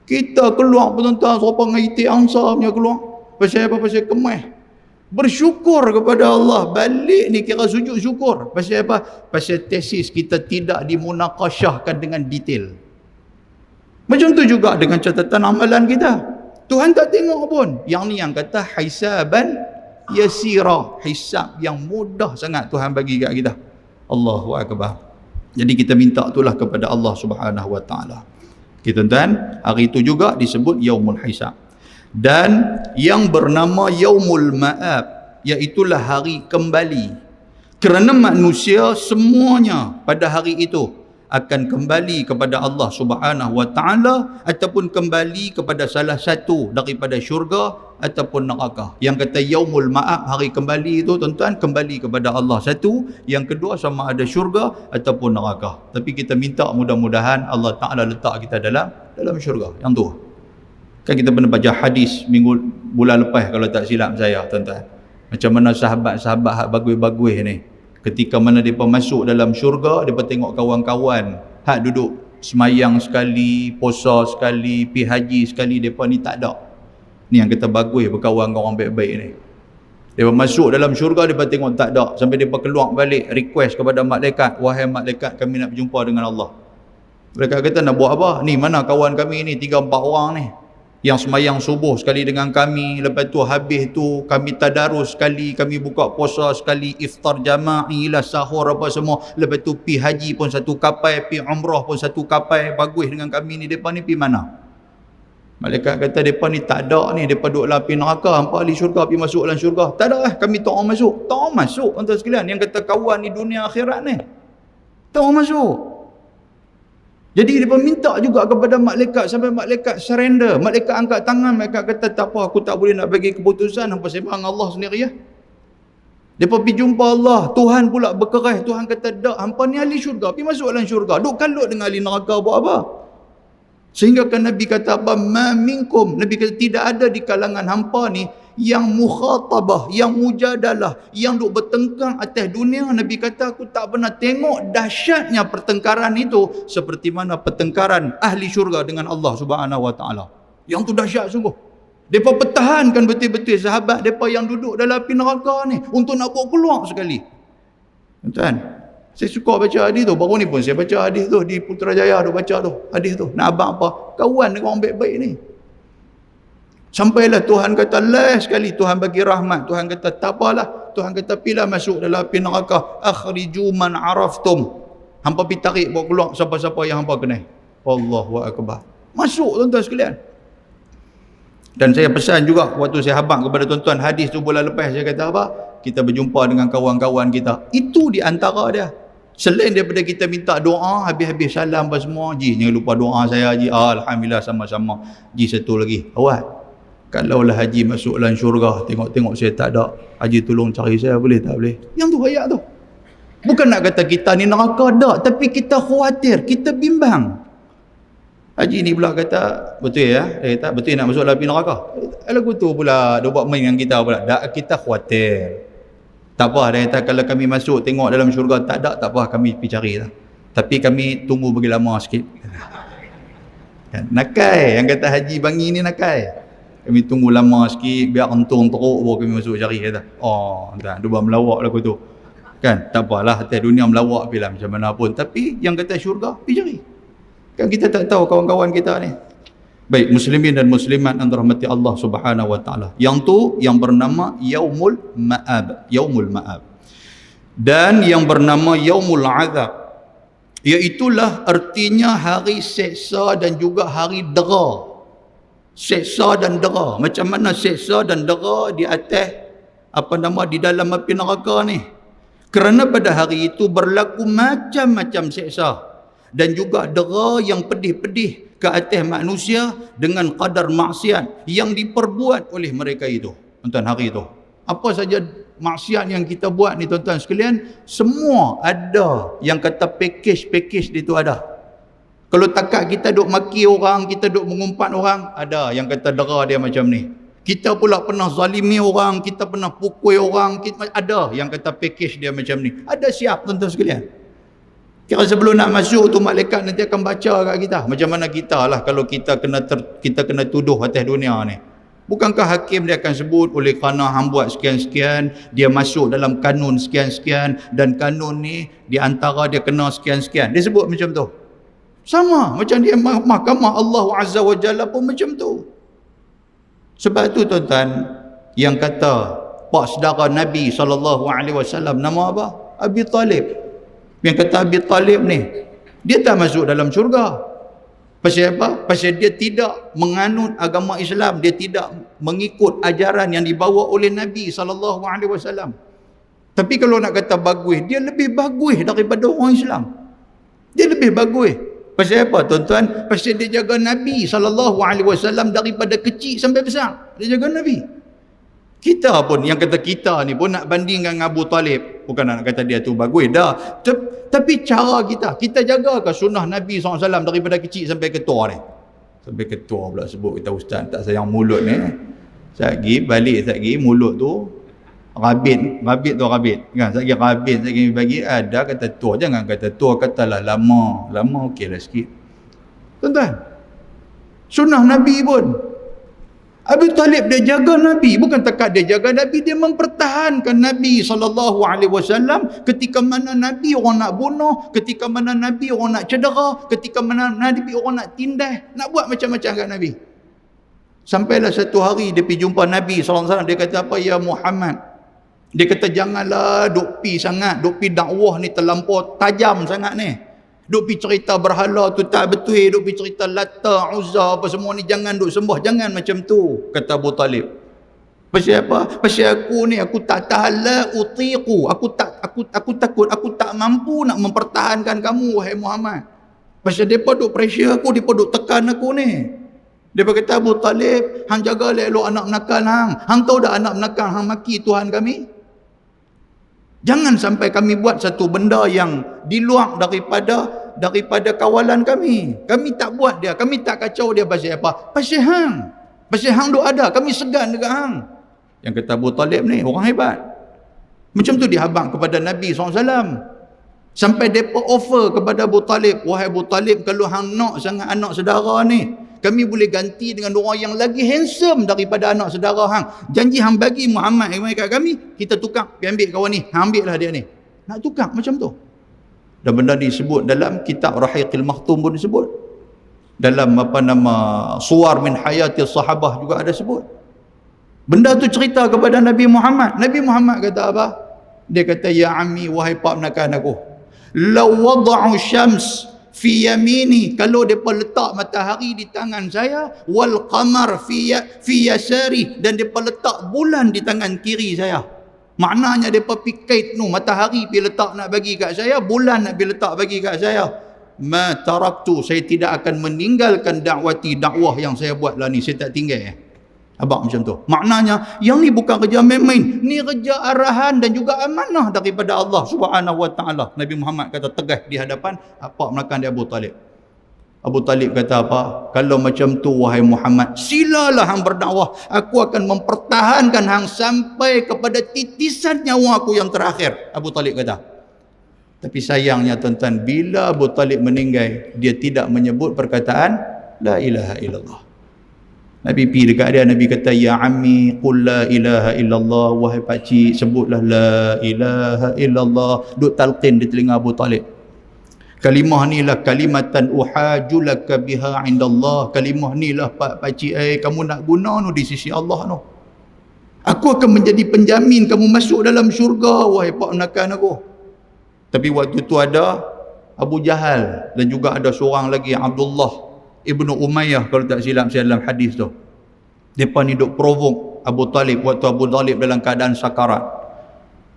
Kita keluar pun tuan-tuan, serupa dengan itik angsa punya keluar. Pasal apa? Pasal kemas. Bersyukur kepada Allah. Balik ni kira sujud syukur. Pasal apa? Pasal tesis kita tidak dimunaqashahkan dengan detail. Macam tu juga dengan catatan amalan kita. Tuhan tak tengok pun. Yang ni yang kata hisaban yasira. Hisab yang mudah sangat Tuhan bagi kat kita. Allahu Akbar. Jadi kita minta itulah kepada Allah Subhanahu Wa Taala. Kita tuan, hari itu juga disebut Yaumul Hisab. Dan yang bernama Yaumul Ma'ab, iaitulah hari kembali. Kerana manusia semuanya pada hari itu akan kembali kepada Allah Subhanahu Wa Taala ataupun kembali kepada salah satu daripada syurga ataupun neraka. Yang kata Yaumul Ma'ab, hari kembali itu tuan-tuan, kembali kepada Allah satu. Yang kedua sama ada syurga ataupun neraka. Tapi kita minta mudah-mudahan Allah Ta'ala letak kita dalam syurga. Yang tu kan kita pernah baca hadis bulan lepas kalau tak silap saya tuan-tuan, macam mana sahabat-sahabat hak bagus-bagus ni, ketika mana mereka masuk dalam syurga, mereka tengok kawan-kawan hak duduk semayang sekali, puasa sekali, pergi haji sekali, mereka ni tak ada. Ni yang kita bagus berkawan dengan orang baik-baik ni. Mereka masuk dalam syurga, mereka tengok tak ada, sampai mereka keluar balik request kepada malaikat, wahai malaikat, kami nak berjumpa dengan Allah. Mereka kata nak buat apa? Ni mana kawan kami ni, 3-4 orang ni yang semayang subuh sekali dengan kami, lepas tu habis tu kami tadarus sekali, kami buka puasa sekali, iftar jama'i lah, sahur apa semua, lepas tu pi haji pun satu kapal, pi umrah pun satu kapal, bagus dengan kami ni. Depa ni pi mana? Malaikat kata depa ni tak ada ni, depa duduk dalam api neraka, hampa ahli syurga pi masuk dalam syurga. Tak ada kami tak mau masuk. Tak mau masuk tuan-tuan sekalian. Yang kata kawan ni dunia akhirat ni, tak mau masuk. Jadi dia minta juga kepada malaikat sampai malaikat surrender. Malaikat angkat tangan, malaikat kata tak apa, aku tak boleh nak bagi keputusan, hampa sembang Allah sendiri ya. Depa pergi jumpa Allah, Tuhan pula berkeras. Tuhan kata, "Dak, hampa ni ahli syurga, pergi masuk dalam syurga. Duk kalut dengan ahli neraka buat apa?" Sehingga kan Nabi kata apa? "Ma minkum." Nabi kata tidak ada di kalangan hampa ni yang mukhatabah, yang mujadalah, yang duk bertengkar atas dunia. Nabi kata aku tak pernah tengok dahsyatnya pertengkaran itu seperti mana pertengkaran ahli syurga dengan Allah Subhanahu wa taala. Yang tu dahsyat sungguh. Depa pertahankan betul-betul sahabat depa yang duduk dalam api neraka ni untuk nak bawa keluar sekali. Tuan, saya suka baca hadis tu. Baru ni pun saya baca hadis tu di Putrajaya tu, baca tu hadis tu. Nak abang apa? Kawan dengan orang baik-baik ni. Sampailah Tuhan kata last sekali Tuhan bagi rahmat. Tuhan kata tak apalah. Tuhan kata pilah masuk dalam api neraka. Akhriju man araftum. Hampa pergi tarik bawa keluar siapa-siapa yang hampa kenal. Allahu akbar. Masuk tuan-tuan sekalian. Dan saya pesan juga waktu saya habaq kepada tuan-tuan hadis tu bulan lepas, saya kata apa? Kita berjumpa dengan kawan-kawan kita. Itu di antara dia. Selain daripada kita minta doa, habis-habis salam apa semua, ji jangan lupa doa saya ji. Alhamdulillah sama-sama. Ji satu lagi. Awak, kalaulah haji masuk dalam syurga, tengok-tengok saya tak ada, haji tolong cari saya, boleh tak boleh? Yang tu ayat tu. Bukan nak kata kita ni neraka tak, tapi kita khawatir, kita bimbang. Haji ni pula kata, betul ya? Dia kata, betul nak masuk dalam api neraka? Lagu tu pula, dia buat main dengan kita pula. Tak, kita khawatir. Tak apa, dia kata, kalau kami masuk, tengok dalam syurga, tak ada, tak apa, kami pergi cari lah. Tapi kami tunggu bagi lama sikit. Nakai, yang kata haji bangi ni nakai. Kami tunggu lama sikit, biar untung teruk, baru kami masuk cari. Kata, tak, dia buat melawak lagu tu. Kan, tak apalah, atas dunia melawak bila macam mana pun. Tapi, yang kata syurga, pergi cari. Kan kita tak tahu kawan-kawan kita ni. Baik, muslimin dan muslimat yang dirahmati Allah Subhanahu wa taala. Yang tu yang bernama Yaumul Ma'ab, Yaumul Ma'ab. Dan yang bernama Yaumul Azab. Iaitulah artinya hari seksa dan juga hari dera. Seksa dan dera. Macam mana seksa dan dera di atas di dalam api neraka ni? Kerana pada hari itu berlaku macam-macam seksa dan juga dera yang pedih-pedih ke atas manusia dengan kadar maksiat yang diperbuat oleh mereka itu. Tuan-tuan, hari itu apa saja maksiat yang kita buat ni tuan-tuan sekalian, semua ada yang kata package di tu ada. Kalau takat kita duk maki orang, kita duk mengumpat orang, ada yang kata dera dia macam ni. Kita pula pernah zalimi orang, kita pernah pukul orang, ada yang kata package dia macam ni. Ada siap tuan-tuan sekalian. Kira sebelum nak masuk tu malaikat nanti akan baca kat kita. Macam mana kita lah kalau kita kena tuduh atas dunia ni. Bukankah hakim dia akan sebut oleh kerana hang buat sekian-sekian, dia masuk dalam kanun sekian-sekian, dan kanun ni di antara dia kena sekian-sekian. Dia sebut macam tu. Sama macam dia mahkamah Allah Azza wa Jalla pun macam tu. Sebab tu tuan-tuan, yang kata pak saudara Nabi SAW nama apa? Abi Talib. Yang kata Abi Talib ni, dia tak masuk dalam syurga. Pasal apa? Pasal dia tidak menganut agama Islam, dia tidak mengikut ajaran yang dibawa oleh Nabi SAW. Tapi kalau nak kata bagus, dia lebih bagus daripada orang Islam. Dia lebih bagus. Pasal apa tuan-tuan? Pasal dia jaga Nabi SAW daripada kecil sampai besar. Dia jaga Nabi. Kita pun, yang kata kita ni pun nak bandingkan dengan Abu Talib. Bukan nak kata dia tu bagus dah. Tapi cara kita jaga ke sunnah Nabi SAW daripada kecil sampai ketua ni? Sampai ketua pula sebut kita ustaz tak sayang mulut ni. Satgi balik mulut tu rabit kan, satgi rabit bagi ada kata tua, jangan kata tua, katalah lama okeylah sikit. Tuan-tuan, sunnah Nabi pun Abu Talib dia jaga Nabi, bukan takat dia jaga Nabi, dia mempertahankan Nabi SAW ketika mana Nabi orang nak bunuh, ketika mana Nabi orang nak cedera, ketika mana Nabi orang nak tindas, nak buat macam-macam kat Nabi. Sampailah satu hari dia pergi jumpa Nabi SAW, dia kata apa? Ya Muhammad, dia kata janganlah duk pi sangat, duk pi dakwah ni terlampau tajam sangat ni. Duk pergi cerita berhala tu tak betul, duk pergi cerita Lata, Uzza apa semua ni, jangan duk sembah, jangan macam tu, kata Abu Talib. Pasal apa? Pasal aku ni, aku tak tahan la utiqu, aku takut, aku tak mampu nak mempertahankan kamu wahai Muhammad. Pasal depa duk pressure aku, depa duk tekan aku ni. Depa kata Abu Talib, hang jaga elok anak menakal hang. Hang tahu dah anak menakal hang maki Tuhan kami? Jangan sampai kami buat satu benda yang di luar daripada kawalan kami. Kami tak buat dia, kami tak kacau dia pasal apa? Pasal hang. Pasal hang duk ada, kami segan dekat hang. Yang kata Abu Talib ni orang hebat. Macam tu dia habaq kepada Nabi SAW. Sampai mereka offer kepada Abu Talib, wahai Abu Talib, kalau hang nak sangat anak saudara ni, kami boleh ganti dengan orang yang lagi handsome daripada anak saudara hang. Janji hang bagi Muhammad yang kat kami, kita tukar, pergi ambil kawan ni, hang ambil lah dia ni. Nak tukar macam tu. Dan benda ni disebut dalam kitab Rahiqil Makhtum pun disebut. Dalam Suwar min Hayati Sahabah juga ada sebut. Benda tu cerita kepada Nabi Muhammad. Nabi Muhammad kata apa? Dia kata, ya ammi, wahai pak menakan aku, law wada'u syams fi yamini, kalau depa letak matahari di tangan saya, wal qamar fi yasari, dan depa letak bulan di tangan kiri saya. Maknanya depa pikait nu matahari pi letak nak bagi kat saya, bulan nak pi letak bagi kat saya. Ma taraktu, saya tidak akan meninggalkan dakwah yang saya buat lah ni, saya tak tinggal. Abang macam tu. Maknanya yang ni bukan kerja main-main, ni kerja arahan dan juga amanah daripada Allah Subhanahu wa taala. Nabi Muhammad kata tegas di hadapan apa melakukan dia Abu Talib. Abu Talib kata apa? Kalau macam tu wahai Muhammad, silalah hang berdakwah, aku akan mempertahankan hang sampai kepada titisan nyawa aku yang terakhir. Abu Talib kata. Tapi sayangnya tuan-tuan, bila Abu Talib meninggal, dia tidak menyebut perkataan la ilaha illallah. Nabi pergi dekat dia, Nabi kata, ya ammi qul la ilaha illallah, wahai pakcik sebutlah la ilaha illallah. Duk talqin di telinga Abu Talib. Kalimah ni lah kalimatan uhajulaka biha indallah. Kalimah ni lah pakcik kamu nak guna nu di sisi Allah nu. Aku akan menjadi penjamin kamu masuk dalam syurga wahai pak menakan aku. Tapi waktu tu ada Abu Jahal dan juga ada seorang lagi Abdullah Ibnu Umayyah, kalau tak silap saya dalam hadis tu. Mereka ni duk provoke Abu Talib waktu Abu Talib dalam keadaan sakarat.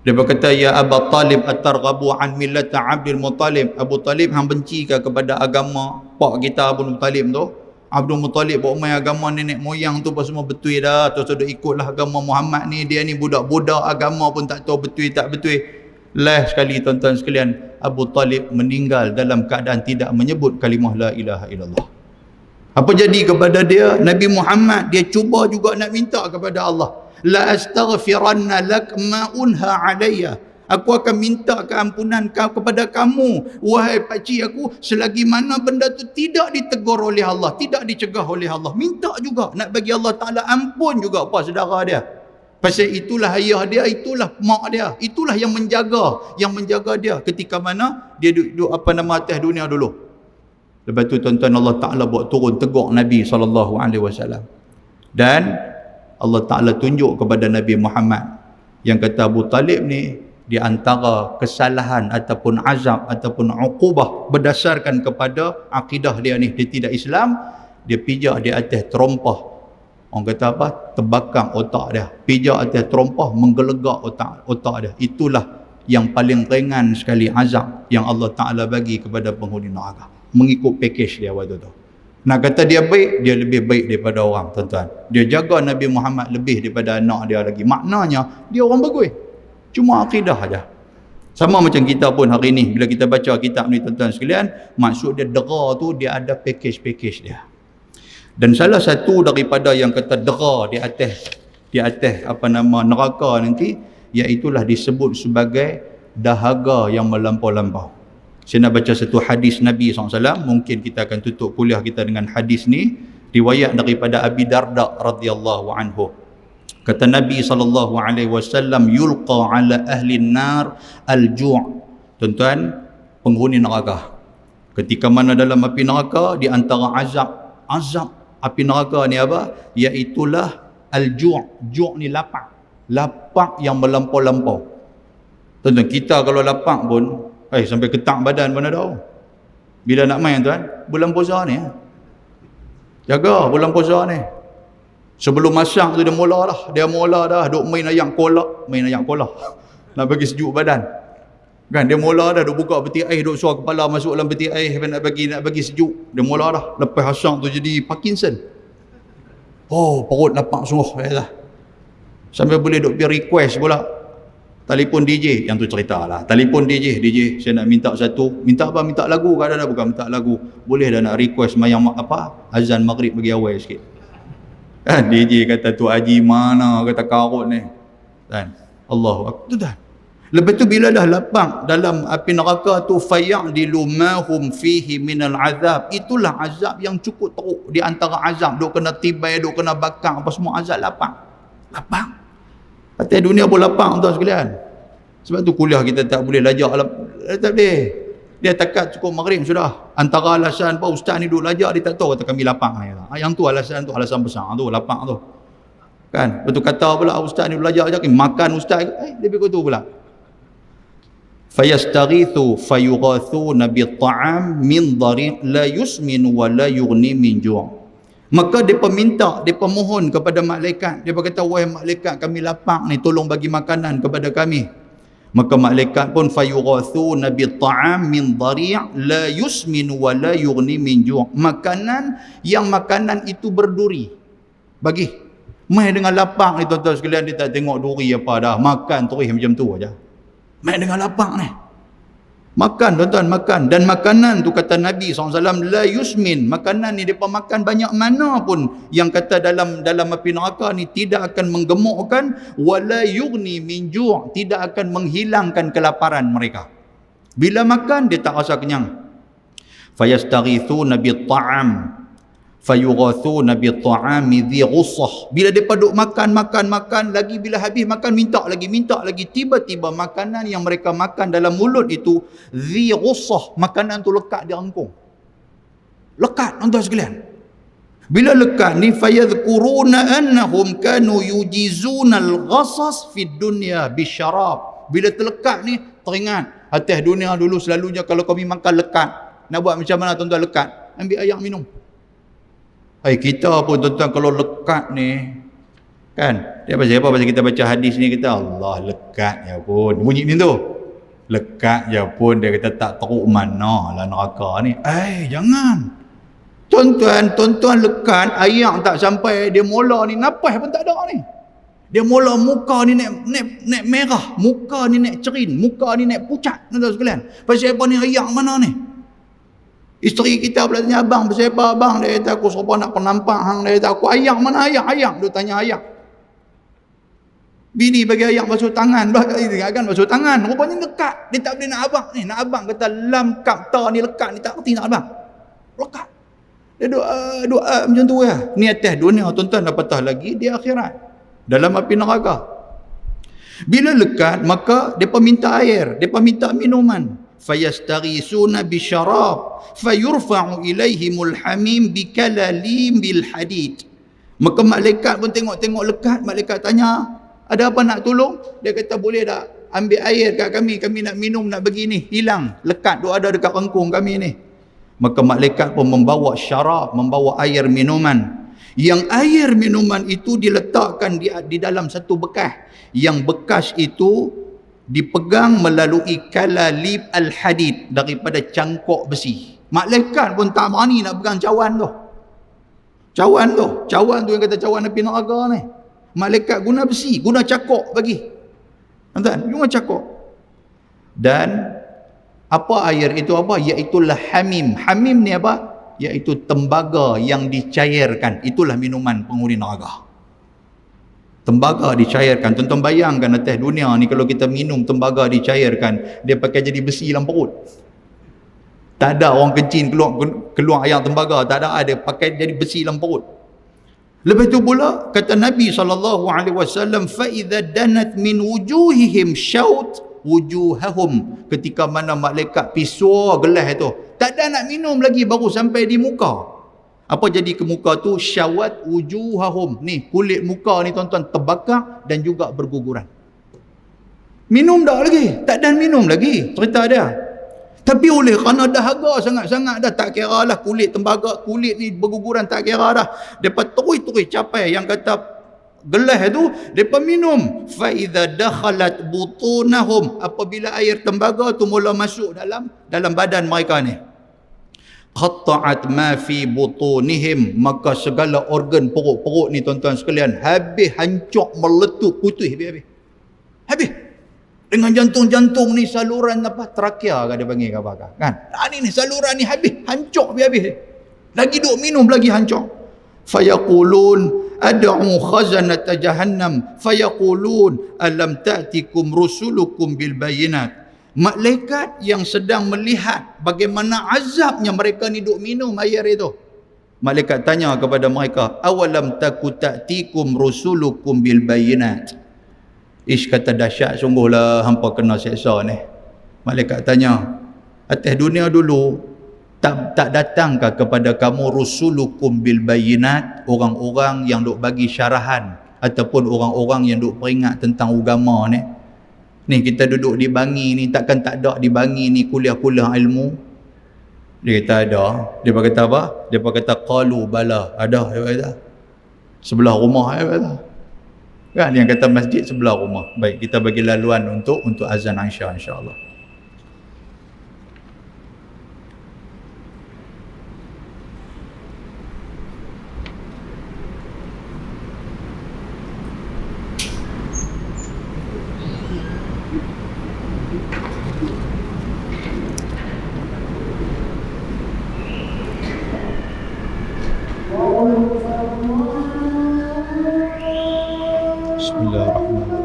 Dia berkata, ya Abu Talib atarghabu an millata Abdul Muttalib. Abu Talib hang benci ke kepada agama pak kita Abu Muttalib tu? Abdul Muttalib buat main agama nenek moyang tu pun semua betul dah. Terus dia ikutlah agama Muhammad ni. Dia ni budak-budak agama pun tak tahu betul tak betul. Last sekali tuan-tuan sekalian, Abu Talib meninggal dalam keadaan tidak menyebut kalimah la ilaha illallah. Apa jadi kepada dia? Nabi Muhammad dia cuba juga nak minta kepada Allah, la astaghfiranna lak ma unha alayya, aku akan minta keampunan kepada kamu wahai pakcik aku selagi mana benda tu tidak ditegur oleh Allah, tidak dicegah oleh Allah. Minta juga nak bagi Allah Ta'ala ampun juga apa saudara dia. Pasal itulah ayah dia, itulah mak dia, itulah yang menjaga dia ketika mana dia duduk atas dunia dulu. Lepas tu tuan-tuan, Allah Ta'ala buat turun tegur Nabi SAW. Dan Allah Ta'ala tunjuk kepada Nabi Muhammad yang kata Abu Talib ni di antara kesalahan ataupun azab ataupun uqubah berdasarkan kepada akidah dia ni, dia tidak Islam, dia pijak di atas terompah. Orang kata apa? Terbakar otak dia. Pijak atas terompah, menggelegak otak dia. Itulah yang paling ringan sekali azab yang Allah Ta'ala bagi kepada penghuni neraka. Mengikut package dia waktu tu. Nak kata dia baik, dia lebih baik daripada orang, tuan-tuan. Dia jaga Nabi Muhammad lebih daripada anak dia lagi. Maknanya dia orang bagus. Cuma akidah aja. Sama macam kita pun hari ni bila kita baca kitab ni tuan-tuan sekalian, maksud dia dera tu dia ada package dia. Dan salah satu daripada yang kata dera di atas neraka nanti, iaitulah disebut sebagai dahaga yang melampau-lampau. Saya nak baca satu hadis Nabi SAW. Mungkin kita akan tutup kuliah kita dengan hadis ni. Riwayat daripada Abi Darda radhiyallahu anhu. Kata Nabi SAW, yulqa ala ahli nar al-ju'. Tuan-tuan, penghuni neraka. Ketika mana dalam api neraka, di antara azab api neraka ni apa? Iaitulah al-ju'. Ju' ni lapak. Lapak yang melampau-lampau. Tuan-tuan, kita kalau lapak pun sampai ketak badan pun ada. Bila nak main tuan, bulan puasa ni jaga bulan puasa ni. Sebelum masak tu dia mula dah duk main ayam kolak nak bagi sejuk badan. Kan dia mula dah duk buka peti air, duk suar kepala masuk dalam peti air nak bagi sejuk. Dia mula dah. Lepas masak tu jadi Parkinson. Perut lapang sungguh dah. Sampai boleh duk pergi request pula. Telefon DJ, yang tu cerita lah. Telefon DJ, saya nak minta satu. Minta apa? Minta lagu. Kadang-kadang bukan minta lagu. Boleh dah nak request mayang azan maghrib bagi awal sikit. Kan DJ kata tu Haji mana kata karut ni. Kan? Allahu akbar. Tu dah. Lepas tu bila dah lapang dalam api neraka tu, fayadilu ma hum fihi minal azab. Itulah azab yang cukup teruk di antara azab. Duk kena tibai, duk kena bakar, apa semua azab lapang. Lapang. Atas dunia pun lapang tuan sekalian. Sebab tu kuliah kita tak boleh lajak. Tak boleh. Dia takat cukup maghrib sudah. Antara alasan apa ustaz ni duk lajak, dia tak tahu kata kami lapang. Yang tu alasan besar tu, lapang tu. Kan? Betul kata pula ustaz ni duk lajak makan ustaz. Lebih kau tu pula. Fayastaghithu fayughathuna bi-ta'am min dhari' la yusmin wa la yughni min ju'. Maka mereka minta, mereka mohon kepada malaikat. Mereka kata, wahai malaikat, kami lapang ni, tolong bagi makanan kepada kami. Maka malaikat pun fayughathuna bi-ta'am min dhari' la yusmin wa la yughni min ju'. Makanan yang makanan itu berduri. Bagi. Mai dengan lapang ni tuan-tuan sekalian, dia tak tengok duri apa dah. Makan terus macam tu aja. Mai dengan lapang ni. Makan tuan-tuan, makan. Dan makanan tu kata Nabi SAW, la yusmin. Makanan ni mereka makan banyak mana pun. Yang kata dalam api neraka ni tidak akan menggemukkan. Wala yughni min ju'. Tidak akan menghilangkan kelaparan mereka. Bila makan, dia tak rasa kenyang. Fayastaghithuna bi-ta'am. Fayughathuna bi-ta'ami dhi ghussah. Bila mereka duk makan lagi, bila habis makan minta lagi. Tiba-tiba makanan yang mereka makan dalam mulut itu dhi ghussah, makanan tu lekat di angkung. Lekat tuan-tuan sekalian. Bila lekat ni fayadhkuruna annahum kanu yujizuna al-ghasas fid dunya bisyarab. Bila terlekat ni teringat atas dunia dulu selalunya kalau kami makan lekat. Nak buat macam mana tuan-tuan lekat? Ambil air minum. Kita pun tuan-tuan kalau lekat ni kan, dia pasal apa? Pasal kita baca hadis ni kita Allah lekat je pun bunyi ni tu, lekat je pun dia kata tak teruk mana lah neraka ni. Jangan tuan-tuan lekat air tak sampai dia mula ni napas pun tak ada ni. Dia mula muka ni naik merah, muka ni naik cerin, muka ni naik pucat tuan-tuan sekalian. Pasal apa ni air mana ni? Isteri kita pula tanya, abang pasal apa abang? Dia kata aku serupa nak penampak hang. Dia kata aku ayam mana ayam? Dia tanya ayam. Bini bagi ayam basuh tangan. Dia kan basuh tangan. Rupanya lekat. Dia tak boleh nak abang ni. Nak abang kata lam kapta ni lekat ni tak kerti nak abang. Lekat. Dia doa macam tu ya. Ni atas dunia tuan-tuan, apatah lagi di akhirat. Dalam api neraka. Bila lekat maka depa minta air, depa minta minuman. Fayastaghisuna bisyarab fayurfa'u ilaihimul hamim bikalalim bil hadid. Maka malaikat pun tengok lekat, malaikat tanya, ada apa nak tolong? Dia kata boleh tak ambil air kat kami nak minum, nak begini, hilang lekat tu ada dekat rengkung kami ni. Maka malaikat pun membawa syarab, membawa air minuman. Yang air minuman itu diletakkan di dalam satu bekas. Yang bekas itu dipegang melalui kalalib al-hadid, daripada cangkok besi. Malaikat pun tak berani nak pegang cawan tu. Cawan tu yang kata cawan api neraka ni. Malaikat guna besi, guna cakok bagi. Tuan-tuan, guna cakok. Dan apa air itu apa? Iaitulah hamim. Hamim ni apa? Iaitu tembaga yang dicairkan. Itulah minuman penghuni neraka. Tembaga dicairkan. Tuan-tuan bayangkan atas dunia ni kalau kita minum tembaga dicairkan, dia pakai jadi besi dalam perut. Tak ada orang kencing keluar air tembaga, tak ada, pakai jadi besi dalam perut. Lepas tu pula kata Nabi SAW, fa idza danat min wujuhihim syaut wujuhahum. Ketika mana malaikat pisau gelas tu, tak ada nak minum lagi, baru sampai di muka. Apa jadi ke muka tu? Syawat wujuhahum. Ni kulit muka ni tuan-tuan terbakar dan juga berguguran. Minum dah lagi, tak ada minum lagi cerita dia. Tapi oleh kerana dahaga sangat-sangat dah, tak kira lah kulit tembaga, kulit ni berguguran tak kira dah. Depa terus capai yang kata gelas tu, depa minum. Fa idza dakhalat butunahum, apabila air tembaga tu mula masuk dalam badan mereka ni, qatta'at ma fi butunihim, maka segala organ perut ni tuan-tuan sekalian habis hancur, meletup, putih habis. Dengan jantung-jantung ni, saluran apa, trakea kan dia panggil apa kan. Ni saluran ni habis, hancur habis. Lagi duk minum lagi hancur. Fayaqulun ad'u khazanata jahannam fayaqulun alam ta'tikum rusulukum bil bayinat. Malaikat yang sedang melihat bagaimana azabnya mereka ni duk minum air itu, malaikat tanya kepada mereka, awalam taku ta'tikum rusulukum bil bayinat. Ish, kata dahsyat sungguhlah hampa kena seksa ni. Malaikat tanya, atas dunia dulu tak datangkah kepada kamu rusulukum bil bayinat, orang-orang yang duk bagi syarahan ataupun orang-orang yang duk peringat tentang agama ni. Ni kita duduk di Bangi ni, takkan tak ada di Bangi ni kuliah-kuliah ilmu? Dia kata ada. Dia kata apa? Dia kata qalu bala, ada. Dia kata sebelah rumah, dia kata kan, yang kata masjid sebelah rumah. Baik, kita bagi laluan untuk azan Aisyah insya-Allah. Bismillahirrahmanirrahim.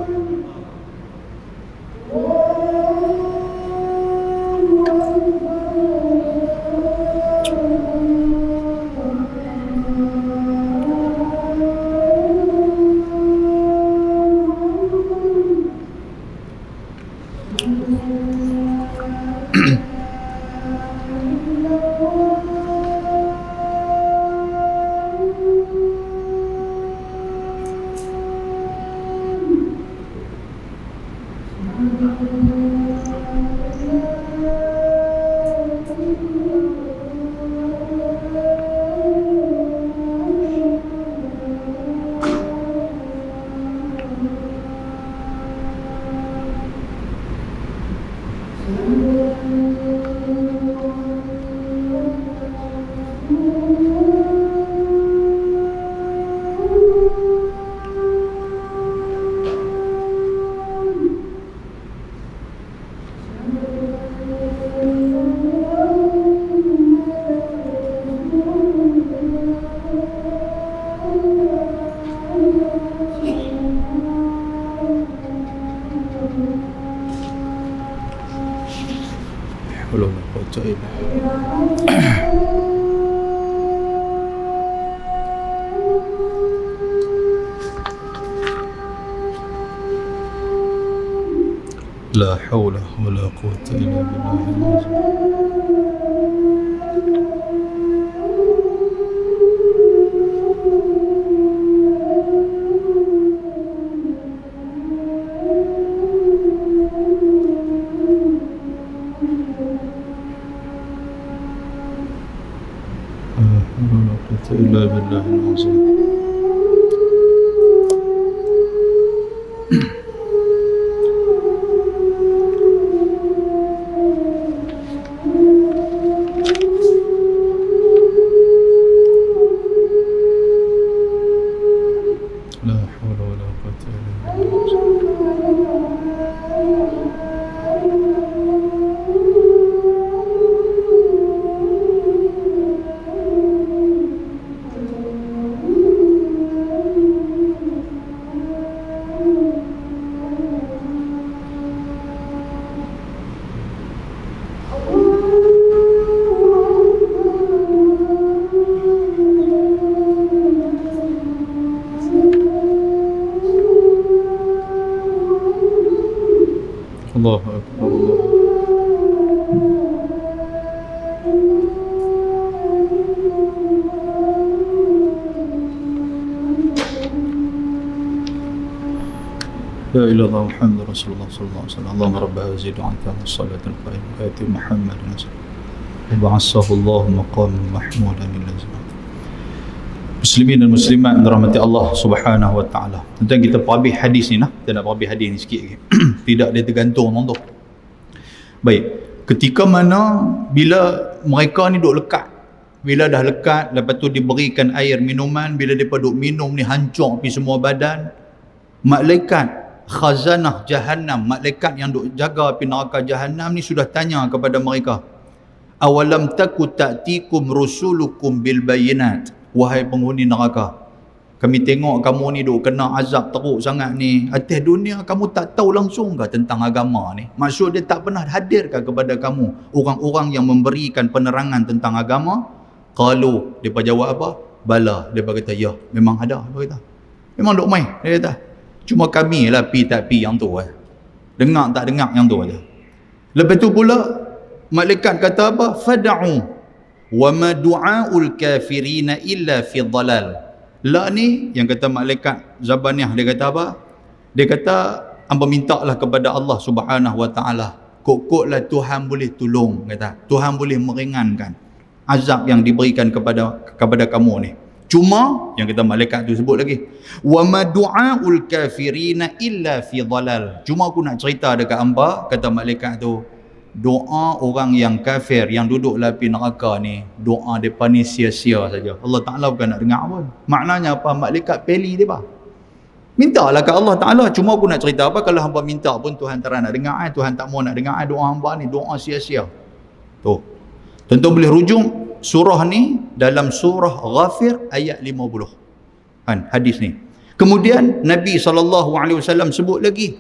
La hawla wa la quwwata illa billahil azim. إلا بالله العظيم. لا حول ولا قوة إلا بالله. الله أكبر الله. لا إله إلا الله محمد رسول الله صلى الله عليه وسلم. اللهم رب هذه دعاء الصلاة القائمة آت محمد وبعثه الله مقاما محمودا الذي. Muslimin dan muslimat dirahmati Allah Subhanahu wa taala. Tentang kita perhabis hadis ni nah. Kita nak perhabis hadis ni sikit lagi. Tidak dia tergantung tuan-tuan. Baik, ketika mana bila mereka ni duk lekat, bila dah lekat, lepas tu diberikan air minuman, bila depa duk minum ni hancur pi semua badan, malaikat khazanah Jahannam, malaikat yang duk jaga api neraka Jahannam ni sudah tanya kepada mereka, awalam taku ta'tikum rusulukum bil bayinat, wahai penghuni neraka, kami tengok kamu ni duk kena azab teruk sangat ni, atas dunia kamu tak tahu langsung ke tentang agama ni? Maksud dia tak pernah hadirkah kepada kamu orang-orang yang memberikan penerangan tentang agama? Qalu, depa jawab apa? Bala, depa kata ya, memang ada, depa kata. Memang duk main, dia kata. Cuma kami lah pi tak pi yang tu dengar tak dengar yang tu aja. Lepas tu pula malaikat kata apa? Fad'u wa ma du'aul kafirina illa fi dhalal. La ni yang kata malaikat Zabaniyah, dia kata apa? Dia kata hamba mintalah kepada Allah Subhanahu wa taala, kok-koklah Tuhan boleh tolong, kata Tuhan boleh meringankan azab yang diberikan kepada kamu ni. Cuma yang kata malaikat tu sebut lagi, wa ma du'aul kafirina illa fi dhalal. Cuma aku nak cerita dekat hamba, kata malaikat tu, doa orang yang kafir yang duduk dalam api neraka ni, doa depa ni sia-sia saja. Allah Taala bukan nak dengar pun. Maknanya apa? Malaikat peli depa. Mintalah ke Allah Taala, cuma aku nak cerita apa, kalau hamba minta pun Tuhan tak nak dengar, Tuhan tak mau nak dengar doa hamba ni, doa sia-sia. Tu. Tentu boleh rujuk surah ni dalam surah Ghafir ayat 50. Kan hadis ni. Kemudian Nabi SAW sebut lagi,